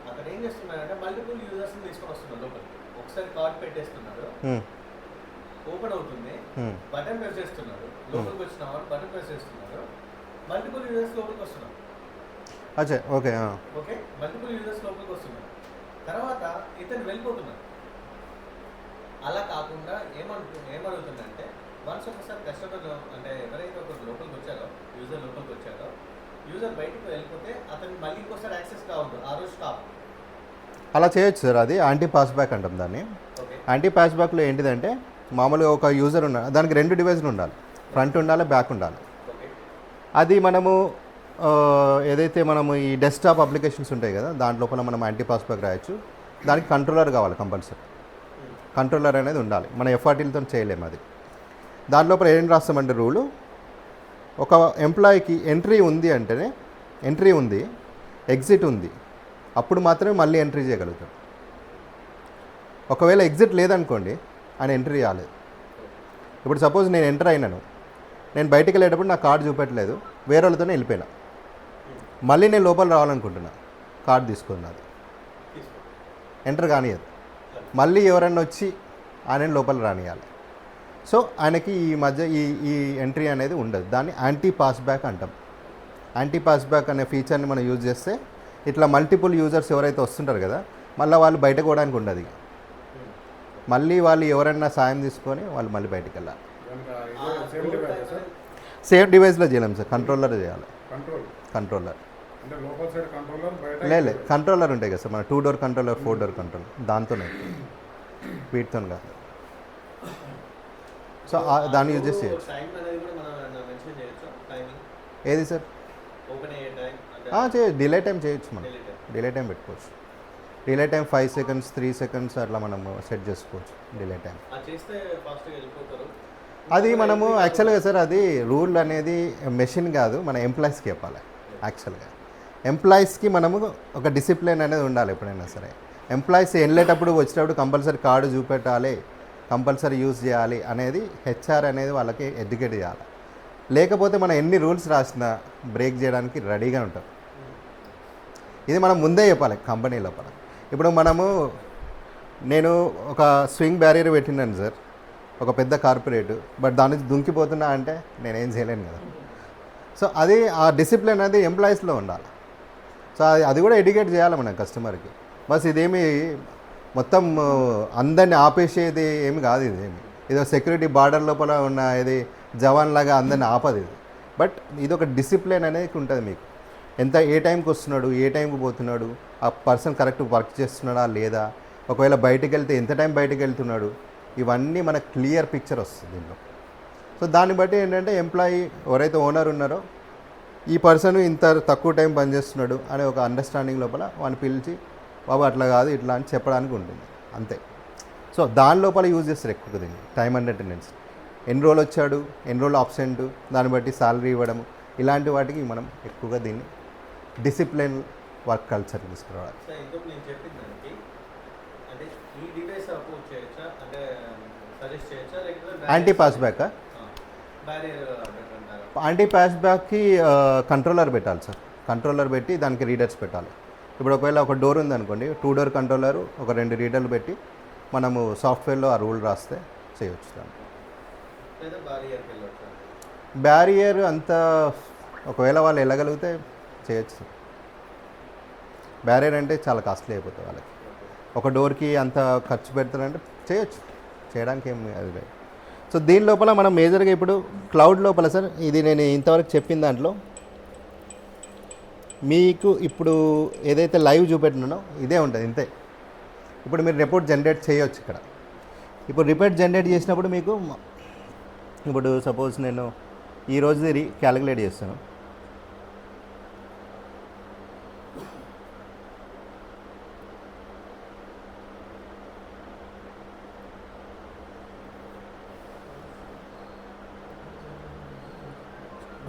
Speaker 4: అతను ఏం చేస్తున్నాడంటే మల్టిపుల్ యూజర్స్ని తీసుకొని వస్తున్నాడు లోపలికి. ఒకసారి కార్డ్ పెట్టేస్తున్నాడు, ఓపెన్ అవుతుంది, బటన్ ప్రెస్ చేస్తున్నాడు, లోపలికి వచ్చిన వాడు బటన్ ప్రెస్ చేస్తున్నాడు, మల్టిపుల్ యూజర్స్ లోపలికి వస్తున్నారు.
Speaker 2: ఓకే
Speaker 4: మల్టిపుల్ యూజర్స్ లోపలికి వస్తున్నారు. తర్వాత ఇతను వెళ్ళిపోతున్నాడు. అలా కాకుండా ఏమడుగుతుందంటే వన్స్ ఒకసారి కస్టమర్ అంటే ఎవరైతే ఒకరు లోపలికి వచ్చారో యూజర్ బయటకు వెళ్ళిపోతే అతను మళ్ళీ ఇంకోసారి యాక్సెస్ కావద్దు, ఆ రోజు స్టాప్.
Speaker 2: అలా చేయొచ్చు సార్. అది యాంటీ పాస్ బ్యాక్ అంటాం దాన్ని. యాంటీ పాస్ బ్యాక్లో ఏంటిదంటే మామూలుగా ఒక యూజర్ ఉన్న దానికి 2 డివైస్లు ఉండాలి, ఫ్రంట్ ఉండాలి, బ్యాక్ ఉండాలి. అది మనము ఏదైతే మనము ఈ డెస్క్టాప్ అప్లికేషన్స్ ఉంటాయి కదా దాంట్లోపల మనం యాంటీ పాస్ బ్యాక్ రాయొచ్చు. దానికి కంట్రోలర్ కావాలి కంపల్సరీ, కంట్రోలర్ అనేది ఉండాలి. మన ఎఫ్ఆర్టీలతో చేయలేము అది. దాంట్లోపల ఏం రాస్తామంటే రూలు, ఒక ఎంప్లాయీకి ఎంట్రీ ఉంది అంటేనే ఎంట్రీ ఉంది, ఎగ్జిట్ ఉంది, అప్పుడు మాత్రమే మళ్ళీ ఎంట్రీ చేయగలుగుతాం. ఒకవేళ ఎగ్జిట్ లేదనుకోండి ఆయన ఎంట్రీ రాలేదు. ఇప్పుడు సపోజ్ నేను ఎంటర్ అయినాను, నేను బయటికి వెళ్ళేటప్పుడు నా కార్డు చూపెట్టలేదు, వేరే వాళ్ళతోనే వెళ్ళిపోయినా, మళ్ళీ నేను లోపల రావాలనుకుంటున్నా, కార్డు తీసుకున్నది ఎంటర్ కానియదు, మళ్ళీ ఎవరన్నా వచ్చి ఆయన లోపల రానియాలి. సో ఆయనకి ఈ మధ్య ఈ ఎంట్రీ అనేది ఉండదు. దాన్ని యాంటీ పాస్ బ్యాక్ అంటాం. యాంటీ పాస్ బ్యాక్ అనే ఫీచర్ని మనం యూజ్ చేస్తే ఇట్లా మల్టిపుల్ యూజర్స్ ఎవరైతే వస్తుంటారు కదా మళ్ళీ వాళ్ళు బయటకు పోవడానికి ఉండదు. మళ్ళీ వాళ్ళు ఎవరైనా సాయం తీసుకొని వాళ్ళు మళ్ళీ బయటకు వెళ్ళాలి. సేమ్ డివైస్లో చేయలేము సార్, కంట్రోలర్ చేయాలి. కంట్రోలర్ లేదు, కంట్రోలర్ ఉంటాయి కదా సార్, మన 2 door కంట్రోలర్, 4 door కంట్రోలర్, దాంతోనే, వీటితో కాదు. సో దాన్ని యూజ్ చేసి ఏది సార్ చేయొచ్చు, డిలే టైం చేయొచ్చు. మనం డిలే టైం పెట్టుకోవచ్చు. డిలే టైం 5 seconds 3 seconds అట్లా మనము సెట్ చేసుకోవచ్చు డిలే టైం. అది మనము యాక్చువల్గా సార్ అది రూల్ అనేది మెషిన్ కాదు, మన ఎంప్లాయీస్కి చెప్పాలి. యాక్చువల్గా ఎంప్లాయీస్కి మనము ఒక డిసిప్లిన్ అనేది ఉండాలి ఎప్పుడైనా సరే. ఎంప్లాయీస్ వెళ్ళేటప్పుడు వచ్చేటప్పుడు కంపల్సరీ కార్డు చూపెట్టాలి, కంపల్సరీ యూజ్ చేయాలి అనేది హెచ్ఆర్ అనేది వాళ్ళకి ఎడ్యుకేట్ చేయాలి. లేకపోతే మనం ఎన్ని రూల్స్ రాసినా బ్రేక్ చేయడానికి రెడీగా ఉంటాం. ఇది మనం ముందే చెప్పాలి కంపెనీ లోపల. ఇప్పుడు నేను ఒక స్వింగ్ బ్యారియర్ పెట్టినాను సార్, ఒక పెద్ద కార్పొరేట్, బట్ దాని నుంచి దుంకిపోతున్నా అంటే నేనేం చేయలేను కదా. సో అది ఆ డిసిప్లిన్ అనేది ఎంప్లాయీస్లో ఉండాలి. సో అది కూడా ఎడ్యుకేట్ చేయాలి మనం కస్టమర్కి. బస్ ఇదేమి మొత్తం అందరిని ఆపేసేది ఏమి కాదు. ఇదో సెక్యూరిటీ బార్డర్ లోపల ఉన్న ఇది జవాన్ లాగా అందరిని ఆపదు ఇది. బట్ ఇది ఒక డిసిప్లిన్ అనేది ఉంటుంది మీకు. ఏ టైంకి వస్తున్నాడు, ఏ టైంకి పోతున్నాడు, ఆ పర్సన్ కరెక్ట్ వర్క్ చేస్తున్నాడా లేదా, ఒకవేళ బయటికి వెళ్తే ఎంత టైం బయటికి వెళ్తున్నాడు, ఇవన్నీ మనకు క్లియర్ పిక్చర్ వస్తుంది దీంట్లో. సో దాన్ని బట్టి ఏంటంటే ఎంప్లాయీ ఎవరైతే ఓనర్ ఉన్నారో ఈ పర్సన్ ఇంత తక్కువ టైం పనిచేస్తున్నాడు అనే ఒక అండర్స్టాండింగ్ లోపల వాడిని పిలిచి బాబు అట్లా కాదు ఇట్లా అని చెప్పడానికి ఉంటుంది అంతే. సో దాని లోపల యూజ్ చేస్తారు ఎక్కువ దీన్ని టైం అండ్ అటెండెన్స్. ఎన్ని రోజులు వచ్చాడు, ఎన్ని రోజులు అబ్సెంట్, దాన్ని బట్టి సాలరీ ఇవ్వడం, ఇలాంటి వాటికి మనం ఎక్కువగా దీన్ని డిసిప్లిన్ వర్క్ కల్చర్ తీసుకురావాలి.
Speaker 4: సార్ ఇంకొక నేను చెప్పిన దానికి అంటే ఈ డివైస్ అప్రోచ్ చేయొచ్చా, అంటే సజెస్ట్ చేయొచ్చా, లేకపోతే
Speaker 2: యాంటీ పాస్ బ్యాక్
Speaker 4: బ్యారియర్ పెట్టంటారా?
Speaker 2: యాంటీ పాస్ బ్యాక్కి కంట్రోలర్ పెట్టాలి సార్. కంట్రోలర్ పెట్టి దానికి రీడర్స్ పెట్టాలి. ఇప్పుడు ఒకవేళ ఒక డోర్ ఉందనుకోండి, 2 డోర్ కంట్రోలర్, ఒక 2 రీడర్లు పెట్టి మనము సాఫ్ట్వేర్లో ఆ రూల్ రాస్తే చేయవచ్చు. దాన్ని
Speaker 4: లేదా బ్యారియర్కి వెళ్ళొచ్చా?
Speaker 2: బ్యారియర్ అంతా ఒకవేళ వాళ్ళు వెళ్ళగలిగితే చేయొచ్చు. బ్యారియర్ అంటే చాలా కాస్ట్లీ అయిపోతుంది వాళ్ళకి. ఒక డోర్కి అంత ఖర్చు పెడతారంటే చేయడానికి ఏమి అది లేదు. సో దీని లోపల మనం మేజర్గా ఇప్పుడు క్లౌడ్ లోపల సార్, ఇది నేను ఇంతవరకు చెప్పిన దాంట్లో మీకు ఇప్పుడు ఏదైతే లైవ్ చూపెట్టినానో ఇదే ఉంటుంది ఇంతే. ఇప్పుడు మీరు రిపోర్ట్ జనరేట్ చేయొచ్చు ఇక్కడ. ఇప్పుడు రిపోర్ట్ జనరేట్ చేసినప్పుడు మీకు ఇప్పుడు సపోజ్ నేను ఈ రోజుది క్యాలిక్యులేట్ చేస్తాను.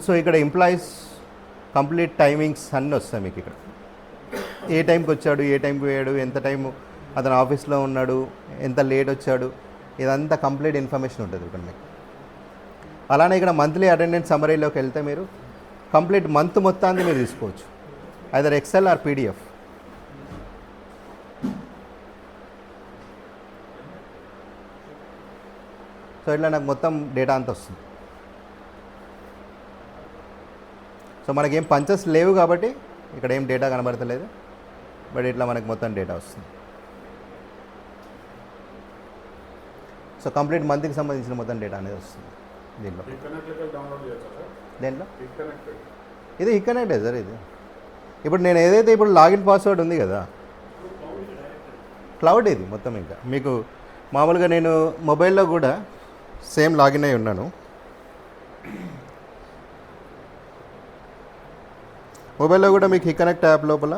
Speaker 2: సో ఇక్కడ ఎంప్లాయీస్ కంప్లీట్ టైమింగ్స్ అన్నీ వస్తాయి మీకు ఇక్కడ. ఏ టైంకి వచ్చాడు, ఏ టైంకి పోయాడు, ఎంత టైం అతను ఆఫీస్లో ఉన్నాడు, ఎంత లేట్ వచ్చాడు, ఇదంతా కంప్లీట్ ఇన్ఫర్మేషన్ ఉంటుంది ఇక్కడ మీకు. అలానే ఇక్కడ మంత్లీ అటెండెన్స్ సమ్మరీలోకి వెళ్తే మీరు కంప్లీట్ మంత్ మొత్తాన్ని మీరు తీసుకోవచ్చు, either Excel or PDF. So ఇట్లా నాకు మొత్తం డేటా అంతా వస్తుంది. సో మనకేం పంచెస్ లేవు కాబట్టి ఇక్కడ ఏం డేటా కనబడతలేదు, బట్ ఇట్లా మనకు మొత్తం డేటా వస్తుంది. సో కంప్లీట్ మంత్కి సంబంధించిన మొత్తం డేటా అనేది వస్తుంది దీంట్లో.
Speaker 3: డౌన్లోడ్ చేయొచ్చా సార్?
Speaker 2: దేంట్లో
Speaker 3: కనెక్టెడ్
Speaker 2: ఇది హిక్కనెక్టే సార్. ఇది ఇప్పుడు నేను ఏదైతే ఇప్పుడు లాగిన్ పాస్వర్డ్ ఉంది కదా, క్లౌడ్ ఇది మొత్తం. ఇంకా మీకు మామూలుగా నేను మొబైల్లో కూడా సేమ్ లాగిన్ అయి ఉన్నాను. మొబైల్లో కూడా మీకు హిక్కనెక్ట్ యాప్ లోపల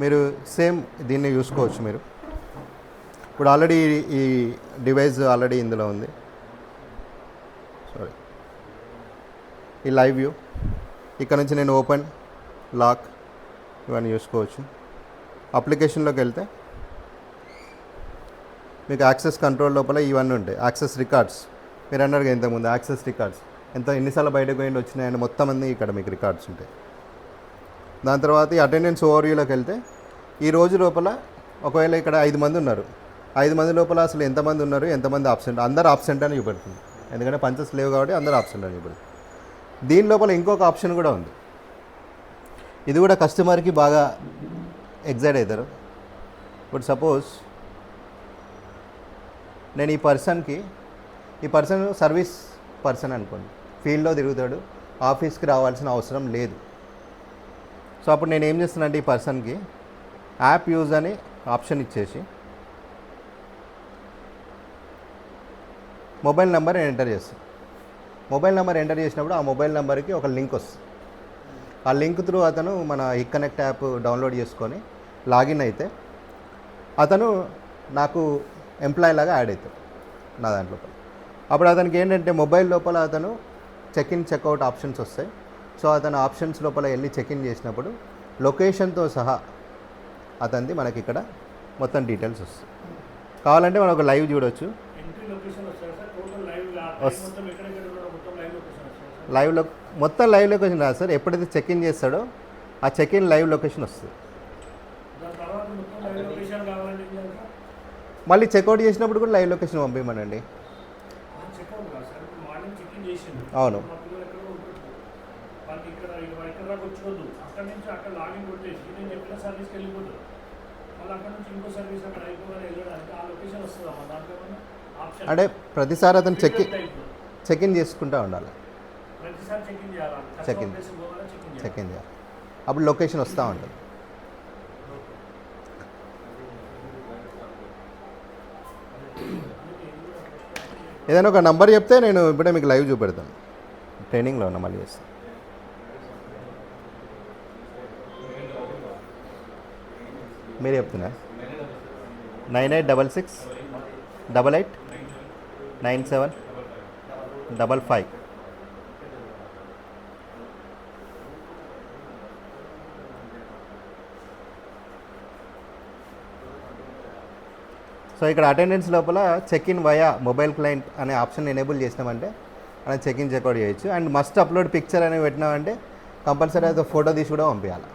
Speaker 2: మీరు సేమ్ దీన్ని చూసుకోవచ్చు. మీరు ఇప్పుడు ఆల్రెడీ ఈ డివైస్ ఆల్రెడీ ఇందులో ఉంది. సారీ, ఈ లైవ్ వ్యూ ఇక్కడ నుంచి నేను ఓపెన్, లాక్ ఇవన్నీ చూసుకోవచ్చు. అప్లికేషన్లోకి వెళ్తే మీకు యాక్సెస్ కంట్రోల్ లోపల ఇవన్నీ ఉంటాయి. యాక్సెస్ రికార్డ్స్ మీరు అన్నారుగా ఇంతకుముందు, యాక్సెస్ రికార్డ్స్ ఎన్నిసార్లు బయటకు పోయిండి వచ్చినాయని మొత్తం అన్నీ ఇక్కడ మీకు రికార్డ్స్ ఉంటాయి. దాని తర్వాత ఈ అటెండెన్స్ ఓవర్వ్యూలోకి వెళ్తే ఈ రోజు లోపల ఒకవేళ ఇక్కడ 5 మంది ఉన్నారు, 5 మంది లోపల అసలు ఎంతమంది ఉన్నారు, ఎంతమంది ఆబ్సెంట్, అందరూ ఆబ్సెంట్ అని చూపెడుతుంది. ఎందుకంటే పంచెస్ లేవు కాబట్టి అందరూ ఆబ్సెంట్ అని చూపెడుతుంది. దీని లోపల ఇంకొక ఆప్షన్ కూడా ఉంది. ఇది కూడా కస్టమర్కి బాగా ఎగ్జైట్ అవుతారు. ఇప్పుడు సపోజ్ నేను ఈ పర్సన్ సర్వీస్ పర్సన్ అనుకోండి, ఫీల్డ్లో తిరుగుతాడు, ఆఫీస్కి రావాల్సిన అవసరం లేదు. సో అప్పుడు నేను ఏం చేస్తానంటే ఈ పర్సన్కి యాప్ యూజ్ అని ఆప్షన్ ఇచ్చేసి మొబైల్ నెంబర్ ఎంటర్ చేస్తాను. మొబైల్ నెంబర్ ఎంటర్ చేసినప్పుడు ఆ మొబైల్ నెంబర్కి ఒక లింక్ వస్తుంది. ఆ లింక్ త్రూ అతను మన హిక్కనెక్ట్ యాప్ డౌన్లోడ్ చేసుకొని లాగిన్ అయితే అతను నాకు ఎంప్లాయీ లాగా యాడ్ అవుతాడు నా దాంట్లో. అప్పుడు అతనికి ఏంటంటే మొబైల్ లోపల అతను చెక్ ఇన్ చెక్అవుట్ ఆప్షన్స్ వస్తాయి. సో అతను ఆప్షన్స్ లోపల వెళ్ళి చెక్ ఇన్ చేసినప్పుడు లొకేషన్తో సహా అతనిది మనకి ఇక్కడ మొత్తం డీటెయిల్స్ వస్తాయి. కావాలంటే మనం ఒక లైవ్ చూడొచ్చు.
Speaker 1: ఎంట్రీ లొకేషన్ వస్తుంది సార్, టోటల్ లైవ్ మొత్తం ఎక్కడెక్కడ ఉన్నాడో మొత్తం లైవ్ లొకేషన్ వస్తుంది సార్.
Speaker 2: లైవ్లో మొత్తం లైవ్ లొకేషన్ రాదు సార్. ఎప్పుడైతే చెక్ ఇన్ చేస్తాడో ఆ చెక్ ఇన్ లైవ్ లొకేషన్ వస్తుంది.
Speaker 1: దాని తర్వాత మొత్తం లైవ్ లొకేషన్ కావాలంటే ఏం చేయాలి సార్?
Speaker 2: మళ్ళీ చెక్అవుట్ చేసినప్పుడు కూడా లైవ్ లొకేషన్ పంపించమనండి.
Speaker 1: చెక్అవుట్ కాదు సార్, ఇప్పుడు మార్నింగ్ చెక్ ఇన్ చేసిండు.
Speaker 2: అవును.
Speaker 1: మా పిల్లలు ఎక్కడో ఉంటుంది, వాళ్ళకి ఇక్కడ దాకా వచ్చుకోవద్దు, అక్కడ నుంచి అక్కడ లాగిన్ కొట్టేసి నేను చెప్పిన సర్వీస్కి వెళ్ళిపోతుంది. మళ్ళీ అక్కడ నుంచి ఇంకో సర్వీస్ అక్కడ అయిపోగానే వెళ్ళడానికి ఆ లొకేషన్ వస్తుందా మా దాంట్లో ఏమన్నా ఆప్షన్?
Speaker 2: అంటే ప్రతిసారి అతను
Speaker 1: టైప్లో
Speaker 2: చెక్ ఇన్ చేసుకుంటూ ఉండాలి.
Speaker 1: ప్రతిసారి చెక్ ఇన్ చేయాలి,
Speaker 2: check in
Speaker 1: check in
Speaker 2: check in చేయాలి. అప్పుడు లొకేషన్ వస్తూ ఉంటుంది. ఏదైనా ఒక నంబర్ చెప్తే నేను ఇప్పుడే మీకు లైవ్ చూపెడతాను. ట్రైనింగ్లో ఉన్నా, మళ్ళీ చేస్తాను. మీరు చెప్తున్నా 9866889755. సో ఇక్కడ అటెండెన్స్ లోపల check in via mobile client అనే ఆప్షన్ ఎనేబుల్ చేసినామంటే మనం చెక్ ఇన్ చెక్అవుట్ చేయొచ్చు. అండ్ మస్ట్ అప్లోడ్ పిక్చర్ అనేవి పెట్టినామంటే కంపల్సరీ అయితే ఫోటో తీసి కూడా పంపించాలి.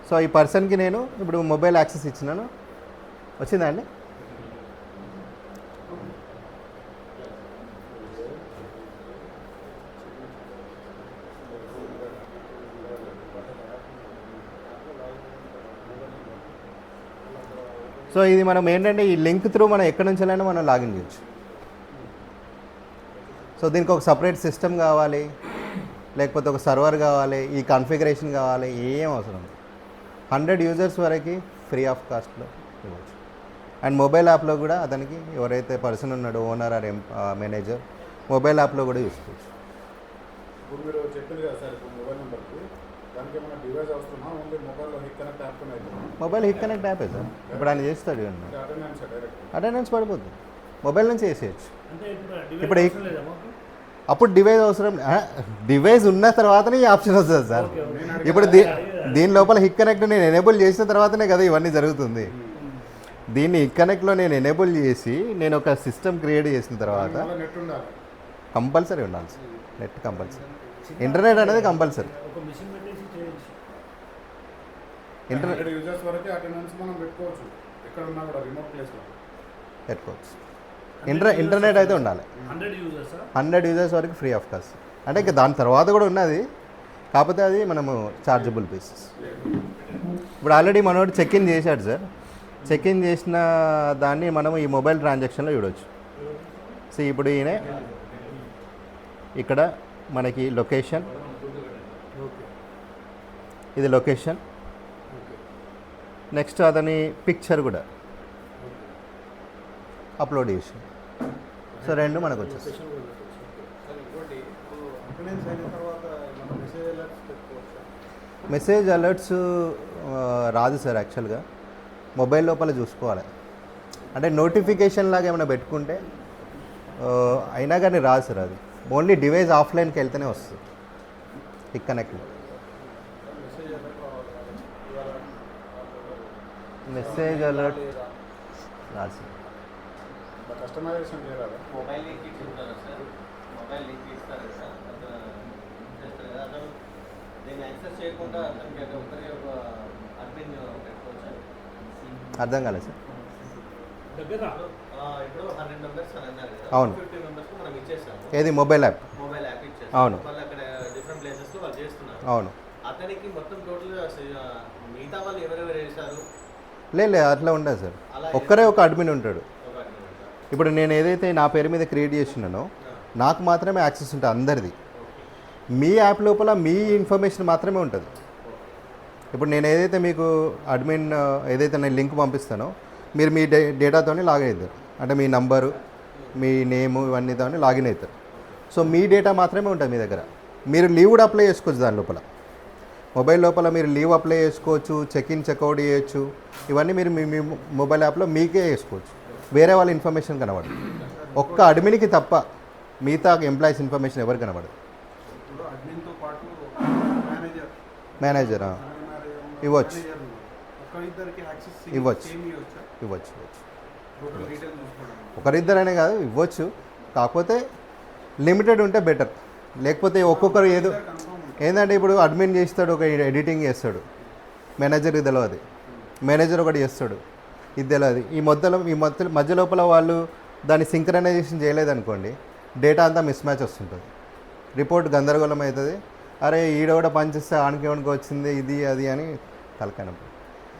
Speaker 2: సో ఈ పర్సన్కి నేను ఇప్పుడు మొబైల్ యాక్సెస్ ఇచ్చినాను. వచ్చిందా అండి? సో ఇది మనం ఏంటంటే ఈ లింక్ త్రూ మనం ఎక్కడి నుంచైనా మనం లాగిన్ చేయొచ్చు. సో దీనికి ఒక సపరేట్ సిస్టమ్ కావాలి, లేకపోతే ఒక సర్వర్ కావాలి, ఈ కాన్ఫిగరేషన్ కావాలి, ఏం అవసరం లేదు. 100 యూజర్స్ వరకు ఫ్రీ ఆఫ్ కాస్ట్లో ఇవ్వచ్చు. అండ్ మొబైల్ యాప్లో కూడా అతనికి ఎవరైతే పర్సన్ ఉన్నాడో ఓనర్ ఆర్ మేనేజర్ మొబైల్ యాప్లో కూడా చూసుకోవచ్చు.
Speaker 3: ఇప్పుడు మీరు చెప్పారు కదా సార్, ఇప్పుడు మొబైల్ నెంబర్కి దానికి ఏమైనా డివైస్ అవసరమా? ఓన్లీ మొబైల్లో hit connect app
Speaker 2: mobile hit connect యాపే సార్. ఇప్పుడు ఆయన చేస్తాడు కదా,
Speaker 3: అటెండెన్స్ డైరెక్ట్
Speaker 2: అటెండెన్స్ పడిపోతుంది. మొబైల్ నుంచి వేసేయచ్చు.
Speaker 1: అంటే
Speaker 2: ఇప్పుడు
Speaker 1: అవసరం లేదా మాకు?
Speaker 2: అప్పుడు డివైస్ అవసరం. డివైస్ ఉన్న తర్వాతనే ఈ ఆప్షన్ వస్తుంది సార్. ఇప్పుడు దీని లోపల హిట్ కనెక్ట్ నేను ఎనేబుల్ చేసిన తర్వాతనే కదా ఇవన్నీ జరుగుతుంది. దీన్ని హిట్ కనెక్ట్లో నేను ఎనేబుల్ చేసి నేను ఒక సిస్టమ్ క్రియేట్ చేసిన తర్వాత
Speaker 3: నెట్ ఉండాలి,
Speaker 2: కంపల్సరీ ఉండాలి సార్. నెట్ కంపల్సరీ, ఇంటర్నెట్ అనేది కంపల్సరీ.
Speaker 1: ఒక మిషన్ పెట్టేసి చేయొచ్చు.
Speaker 2: ఇంటర్నెట్
Speaker 3: 100 యూజర్స్ వరకు అటెండెన్స్ మనం పెట్టుకోవచ్చు, ఎక్కడ ఉన్నా కూడా రిమోట్ ప్లేస్లో
Speaker 2: పెట్టుకోవచ్చు. ఇంటర్నెట్ అయితే ఉండాలి.
Speaker 1: 100 యూజర్స్
Speaker 2: 100 యూజర్స్ వరకు ఫ్రీ ఆఫ్ కాస్ట్. అంటే ఇంకా దాని తర్వాత కూడా ఉన్నది, కాకపోతే అది మనము చార్జబుల్ పీసెస్. ఇప్పుడు ఆల్రెడీ మనోడు చెక్ ఇన్ చేశాడు సార్. చెక్ ఇన్ చేసిన దాన్ని మనము ఈ మొబైల్ ట్రాన్సాక్షన్లో చూడవచ్చు. సో ఇప్పుడు ఈయన ఇక్కడ మనకి లొకేషన్, ఇది లొకేషన్, నెక్స్ట్ అతని పిక్చర్ కూడా అప్లోడ్ చేసి, సో రెండు మనకు వచ్చేస్తాయి. మెసేజ్ అలర్ట్స్ రాదు సార్. యాక్చువల్గా మొబైల్ లోపల చూసుకోవాలి. అంటే నోటిఫికేషన్ లాగా ఏమైనా పెట్టుకుంటే అయినా కానీ రాదు సార్. అది ఓన్లీ డివైస్ ఆఫ్లైన్కి వెళ్తేనే వస్తుంది హిట్ కనెక్ట్లో. మెసేజ్ అలర్ట్ రాదు సార్.
Speaker 3: కస్టమైజేషన్ చేయాలి.
Speaker 4: మొబైల్ లింక్ ఇచ్చుంటారా సార్? మొబైల్ లింక్ ఇస్తారు కదా, అతను చేస్తారు కదా, అతను దీన్ని యాక్సెస్ చేయకుండా అతనికి ఒకరి ఒక అడ్మిన్ పెట్టుకోవచ్చా?
Speaker 2: అర్థం కాలేదు సార్.
Speaker 1: దగ్గర
Speaker 4: ఇప్పుడు 100 మెంబర్స్ అని అన్నారు కదా,
Speaker 2: అవును.
Speaker 4: 50 మెంబర్స్కి మనం ఇచ్చేస్తాము.
Speaker 2: ఏది మొబైల్ యాప్?
Speaker 4: మొబైల్ యాప్ ఇచ్చేస్తాం.
Speaker 2: అవును.
Speaker 4: వాళ్ళు అక్కడ డిఫరెంట్ ప్లేసెస్లో వాళ్ళు చేస్తున్నారు.
Speaker 2: అవును.
Speaker 4: అతనికి మొత్తం టోటల్ మిగతా వాళ్ళు ఎవరెవరు చేశారు
Speaker 2: లేదు అట్లా ఉండదు సార్. ఒక్కరే ఒక అడ్మిన్ ఉంటాడు.
Speaker 4: ఒక admin ఉంటారు.
Speaker 2: ఇప్పుడు నేను ఏదైతే నా పేరు మీద క్రియేట్ చేసినానో నాకు మాత్రమే యాక్సెస్ ఉంటుంది అందరిది. మీ యాప్ లోపల మీ ఇన్ఫర్మేషన్ మాత్రమే ఉంటుంది. ఇప్పుడు నేను ఏదైతే మీకు అడ్మిన్ ఏదైతే నేను లింక్ పంపిస్తానో మీరు మీ డేటాతోనే లాగిన్ అవుతారు. అంటే మీ నంబరు, మీ నేము ఇవన్నీతో లాగిన్ అవుతారు. సో మీ డేటా మాత్రమే ఉంటుంది మీ దగ్గర. మీరు లీవ్ కూడా అప్లై చేసుకోవచ్చు దాని లోపల. మొబైల్ లోపల మీరు లీవ్ అప్లై చేసుకోవచ్చు, చెక్ ఇన్ చెక్అవుట్ చేయొచ్చు. ఇవన్నీ మీరు మీ మీ మొబైల్ యాప్లో మీకే చేసుకోవచ్చు. వేరే వాళ్ళ ఇన్ఫర్మేషన్ కనబడదు. ఒక్క అడ్మిన్కి తప్ప మిగతా ఎంప్లాయీస్ ఇన్ఫర్మేషన్ ఎవరు కనబడదు.
Speaker 3: అడ్మిన్తో పాటు మేనేజర్
Speaker 2: మేనేజరా ఇవ్వచ్చు.
Speaker 5: ఒకరిద్దరికి యాక్సెస్
Speaker 2: ఇవ్వచ్చు.
Speaker 5: సేమ్ ఇవ్వచ్చా?
Speaker 2: ఇవ్వచ్చు.
Speaker 5: టోటల్ డీటెయిల్ చూసుకోవడం.
Speaker 2: ఒకరిద్దరనే కాదు ఇవ్వచ్చు, కాకపోతే లిమిటెడ్ ఉంటే బెటర్. లేకపోతే ఒక్కొక్కరు ఏదో ఏంటంటే ఇప్పుడు అడ్మిన్ చేస్తాడు, ఒక ఎడిటింగ్ చేస్తాడు, మేనేజర్కి తెలియదు, మేనేజర్ ఒకటి చేస్తాడు, ఇది తెలియదు. ఈ మధ్య లోపల వాళ్ళు దాన్ని సింక్రనైజేషన్ చేయలేదనుకోండి, డేటా అంతా మిస్ మ్యాచ్ వస్తుంటుంది, రిపోర్ట్ గందరగోళం అవుతుంది. అరే ఈడ కూడా పనిచేస్తే ఆనికి వచ్చింది ఇది అది అని తలకానప్పుడు.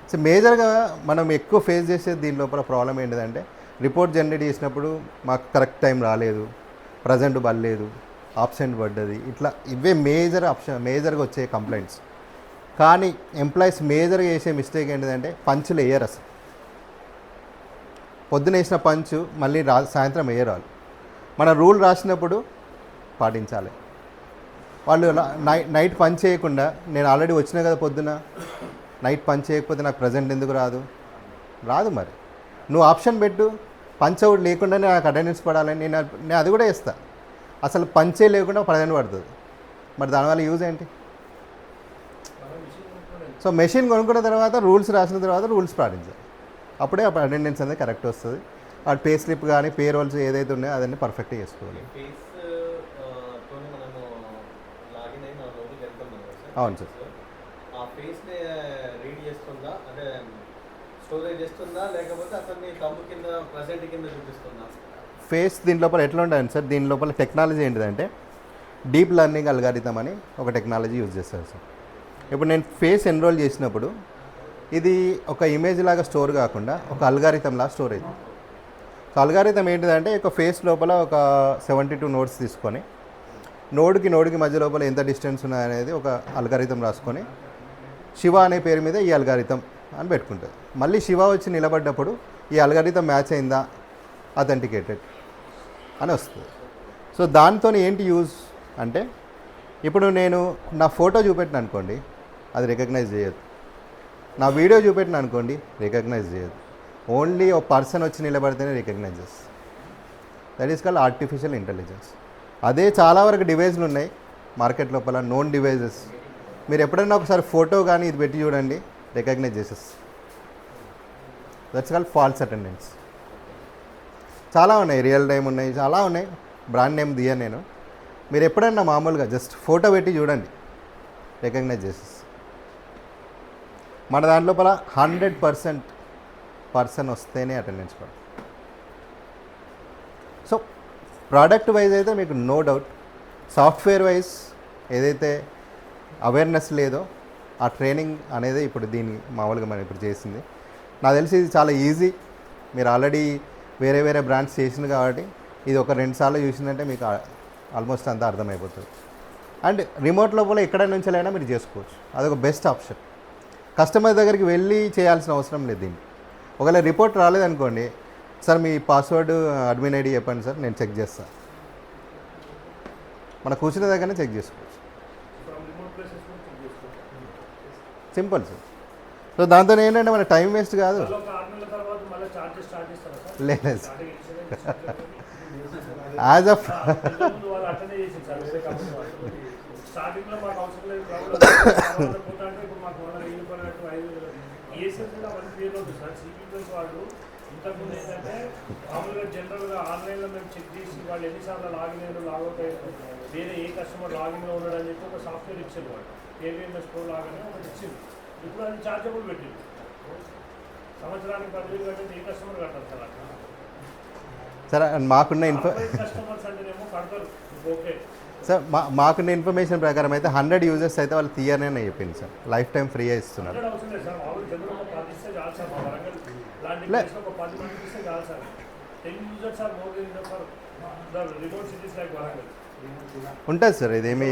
Speaker 2: సో మేజర్గా మనం ఎక్కువ ఫేస్ చేసేది దీని లోపల ప్రాబ్లం ఏంటిదంటే, రిపోర్ట్ జనరేట్ చేసినప్పుడు మాకు కరెక్ట్ టైం రాలేదు, ప్రజెంట్ పడలేదు, ఆబ్సెంట్ పడ్డది, ఇట్లా ఇవే మేజర్గా వచ్చే కంప్లైంట్స్. కానీ ఎంప్లాయీస్ మేజర్గా చేసే మిస్టేక్ ఏంటిదంటే పంచులు వేయరు. అసలు పొద్దున వేసిన పంచు మళ్ళీ సాయంత్రం వేయరాలు. మన రూల్ రాసినప్పుడు పాటించాలి. వాళ్ళు నైట్ పంచ్ చేయకుండా, నేను ఆల్రెడీ వచ్చినా కదా పొద్దున, నైట్ పంచ్ చేయకపోతే నాకు ప్రజెంట్ ఎందుకు రాదు. మరి నువ్వు ఆప్షన్ పెట్టు, పంచ్ అవుట్ లేకుండానే నాకు అటెండెన్స్ పడాలని. నేను అది కూడా వేస్తా. అసలు పంచే లేకుండా ప్రజెంట్ పడుతుంది. మరి దానివల్ల యూజ్ ఏంటి? సో మెషిన్ కొనుక్కున్న తర్వాత రూల్స్ రాసిన తర్వాత రూల్స్ పాటించాలి. అప్పుడే అటెండెన్స్ అనేది కరెక్ట్ వస్తుంది. ఆ పే స్లిప్ కానీ పే రోల్స్ ఏదైతే ఉన్నాయో అదన్నీ పర్ఫెక్ట్గా చేసుకోవాలి. అవును సార్.
Speaker 4: ఆ ఫేస్ని రీడ్ చేస్తుందా, అంటే స్టోరేజ్ చేస్తుందా, లేకపోతే అతన్ని తమ్ము కింద ప్రజెంట్ కింద చూపిస్తుందా?
Speaker 2: ఫేస్ దీని లోపల ఎట్లా ఉంటుంది సార్, దీని లోపల టెక్నాలజీ ఏంటిదంటే డీప్ లెర్నింగ్ అల్గారిథం అని ఒక టెక్నాలజీ యూజ్ చేస్తారు సార్. ఇప్పుడు నేను ఫేస్ ఎన్రోల్ చేసినప్పుడు ఇది ఒక ఇమేజ్ లాగా స్టోర్ కాకుండా ఒక అల్గారిథం లాగా స్టోర్ అవుతుంది. సో అల్గారిథం ఏంటిదంటే ఒక ఫేస్ లోపల ఒక 72 నోడ్స్ తీసుకొని నోడ్కి మధ్య లోపల ఎంత డిస్టెన్స్ ఉన్నాయనేది ఒక అల్గారిథం రాసుకొని శివ అనే పేరు మీద ఈ అల్గారిథం అని పెట్టుకుంటుంది. మళ్ళీ శివ వచ్చి నిలబడ్డప్పుడు ఈ అల్గారిథం మ్యాచ్ అయిందా, అథెంటికేటెడ్ అని వస్తుంది. సో దాంతో ఏంటి యూజ్ అంటే, ఇప్పుడు నేను నా ఫోటో చూపెట్టిన అనుకోండి, అది రికగ్నైజ్ చేయదు. నా వీడియో చూపెట్టిన అనుకోండి, రికగ్నైజ్ చేయదు. ఓన్లీ ఒక పర్సన్ వచ్చి నిలబడితేనే రికగ్నైజ్ చేస్తుంది. That is called artificial intelligence. అదే చాలా వరకు డివైజ్లు ఉన్నాయి మార్కెట్ లోపల, నోన్ డివైజెస్. మీరు ఎప్పుడైనా ఒకసారి ఫోటో కానీ ఇది పెట్టి చూడండి, రికగ్నైజ్ చేసేస్తుంది. That's called false attendance. చాలా ఉన్నాయి, రియల్ టైం ఉన్నాయి, చాలా ఉన్నాయి. బ్రాండ్ నేమ్ దియా నేను. మీరు ఎప్పుడైనా మామూలుగా జస్ట్ ఫోటో పెట్టి చూడండి, రికగ్నైజ్ చేసేసి. మన దాంట్లోపల 100% పర్సన్ వస్తేనే అటెండెన్స్ పడుతుంది. సో ప్రోడక్ట్ వైజ్ అయితే మీకు నో డౌట్. సాఫ్ట్వేర్ వైజ్ ఏదైతే అవేర్నెస్ లేదో ఆ ట్రైనింగ్ అనేది ఇప్పుడు దీన్ని మామూలుగా మనం ఇప్పుడు చేసింది. నాకు తెలిసి ఇది చాలా ఈజీ. మీరు ఆల్రెడీ వేరే బ్రాండ్స్ చేసింది కాబట్టి ఇది ఒక 2 సార్లు చూసిందంటే మీకు ఆల్మోస్ట్ అంతా అర్థమైపోతుంది. అండ్ రిమోట్ లోపల ఎక్కడ నుంచి అయినా మీరు చేసుకోవచ్చు. అదొక బెస్ట్ ఆప్షన్. కస్టమర్ దగ్గరికి వెళ్ళి చేయాల్సిన అవసరం లేదు దీన్ని. ఒకవేళ రిపోర్ట్ రాలేదనుకోండి, సార్ మీ పాస్వర్డ్ అడ్మిన్ ఐడి చెప్పండి సార్, నేను చెక్ చేస్తాను. మన కూర్చున్న దగ్గరనే చెక్ చేసుకోవచ్చు. Simple sir. సో దాంతో ఏంటంటే మన టైం వేస్ట్ కాదు. లేదు సార్, యాజ్ ఆఫ్
Speaker 1: స్టార్టింగ్లో మాకు అవసరం లేదు పోతాంటే ఇప్పుడు మాకు 100 ఈఎస్ఎస్ కూడా 1 క్లియర్ అవుతుంది సార్. సిబిఎస్ వాళ్ళు ఇంతకుముందు ఏంటంటే మామూలుగా జనరల్గా ఆన్లైన్లో మేము చెక్ చేసి వాళ్ళు ఎన్నిసార్లు లాగిన్ అయ్యారు, లాగౌట్ అయ్యారు, వేరే ఏ కస్టమర్ లాగిన్లో ఉన్నాడు అని చెప్పి ఒక సాఫ్ట్వేర్ ఇచ్చారు. వాళ్ళు కేవీఎంఎస్ ప్రో లాగానే ఒకటి ఇచ్చింది. ఇప్పుడు అది ఛార్జబుల్ పెట్టింది. సంవత్సరానికి 10,000 కట్టింది ఏ కస్టమర్ కట్టారు సార్ అట్లా.
Speaker 2: సరే మాకున్న
Speaker 1: కస్టమర్స్ అంటేనేమో కడతారు, ఓకే
Speaker 2: సార్. మాకున్న ఇన్ఫర్మేషన్ ప్రకారం అయితే 100 యూజర్స్ అయితే వాళ్ళు తీయరనే చెప్పింది సార్. లైఫ్ టైం ఫ్రీ ఇస్తున్నారు. ఉంటుంది సార్, ఇదేమి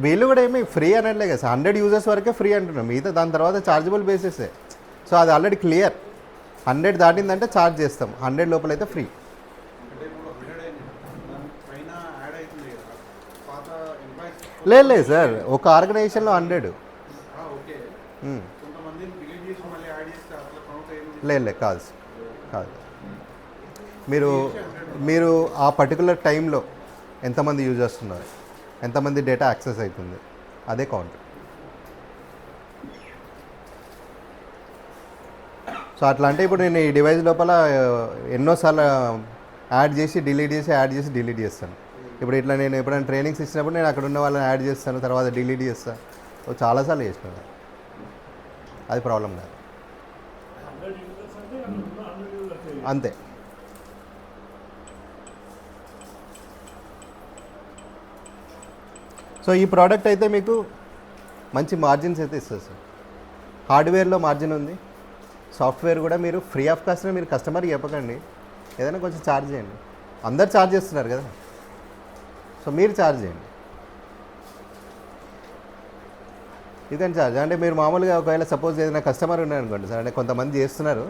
Speaker 2: వీళ్ళు కూడా ఏమి ఫ్రీ అనట్లే కదా సార్. 100 యూజర్స్ వరకే ఫ్రీ అంటున్నాం, మిగతా దాని తర్వాత చార్జబుల్ బేసిసే. సో అది ఆల్రెడీ క్లియర్. 100 దాటిందంటే ఛార్జ్ చేస్తాం, 100 లోపల అయితే ఫ్రీ. లేదు సార్, ఒక ఆర్గనైజేషన్లో 100. లేదు కాదు కాదు. మీరు ఆ పర్టికులర్ టైంలో ఎంతమంది యూజర్స్ ఉన్నారు, ఎంతమంది డేటా యాక్సెస్ అవుతుంది, అదే కౌంట్. సో అట్లా అంటే ఇప్పుడు నేను ఈ డివైస్ లోపల ఎన్నోసార్లు యాడ్ చేసి డిలీట్ చేసి యాడ్ చేసి డిలీట్ చేస్తాను. ఇప్పుడు ఇట్లా నేను ఎప్పుడైనా ట్రైనింగ్స్ ఇచ్చినప్పుడు నేను అక్కడ ఉన్న వాళ్ళని యాడ్ చేస్తాను, తర్వాత డిలీట్ చేస్తాను. సో చాలాసార్లు చేసినాను, అది ప్రాబ్లం కాదు. అంతే. సో ఈ ప్రోడక్ట్ అయితే మీకు మంచి మార్జిన్స్ అయితే ఇస్తుంది సార్. హార్డ్వేర్లో మార్జిన్ ఉంది, సాఫ్ట్వేర్ కూడా మీరు ఫ్రీ ఆఫ్ కాస్ట్నే మీరు కస్టమర్కి చెప్పకండి, ఏదైనా కొంచెం ఛార్జ్ చేయండి. అందరు ఛార్జ్ చేస్తున్నారు కదా, సో మీరు ఛార్జ్ చేయండి. You can charge. అంటే మీరు మామూలుగా ఒకవేళ సపోజ్ ఏదైనా కస్టమర్ ఉన్నారు అనుకోండి సార్, అంటే కొంతమంది చేస్తున్నారు,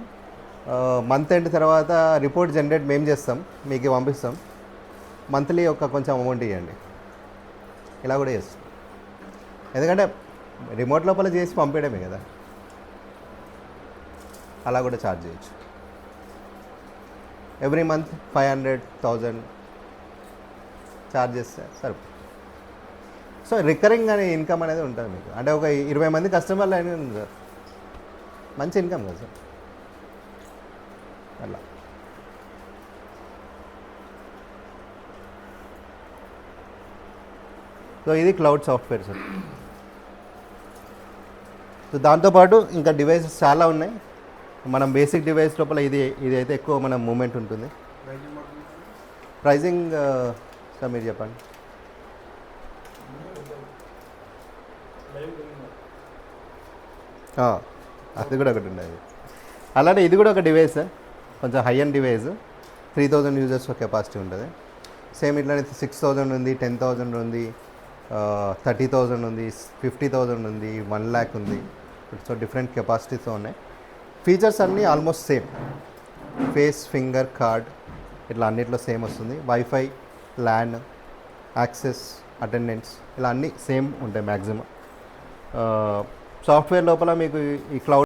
Speaker 2: మంత్ ఎండ్ తర్వాత రిపోర్ట్ జనరేట్ మేము చేస్తాం, మీకు పంపిస్తాం, మంత్లీ ఒక కొంచెం అమౌంట్ ఇవ్వండి, ఇలా కూడా చేస్తాం. ఎందుకంటే రిమోట్ లోపల చేసి పంపించడమే కదా, అలా కూడా ఛార్జ్ చేయొచ్చు. ఎవ్రీ మంత్ 500,000 ఛార్జ్ చేస్తే సరిపోతుంది. సో రికరింగ్ అనే ఇన్కమ్ అనేది ఉంటుంది మీకు. అంటే ఒక 20 మంది కస్టమర్లు అయినా ఉంది సార్, మంచి ఇన్కమ్ కదా సార్ అలా. సో ఇది క్లౌడ్ సాఫ్ట్వేర్ సార్. సో దాంతోపాటు ఇంకా డివైసెస్ చాలా ఉన్నాయి. మనం బేసిక్ డివైస్ లోపల ఇది అయితే ఎక్కువ మన మూమెంట్ ఉంటుంది.
Speaker 5: ప్రైజింగ్ మోడల్
Speaker 2: ప్రైజింగ్ సార్ మీరు చెప్పండి. అది కూడా ఒకటి ఉండేది. అలానే ఇది కూడా ఒక డివైస్, కొంచెం high and device, 3000 users capacity ఉంటుంది. సేమ్ ఇట్లానే 6000 ఉంది, 10,000 ఉంది, 30,000 ఉంది, 50,000 ఉంది, 1 lakh ఉంది. సో డిఫరెంట్ కెపాసిటీతో ఉన్నాయి. ఫీచర్స్ అన్నీ almost same, face, finger, card ఇట్లా అన్నిట్లో సేమ్ వస్తుంది. వైఫై, ల్యాన్, యాక్సెస్, అటెండెన్స్ ఇలా అన్నీ సేమ్ ఉంటాయి మ్యాక్సిమం. సాఫ్ట్వేర్ లోపల మీకు ఈ క్లౌడ్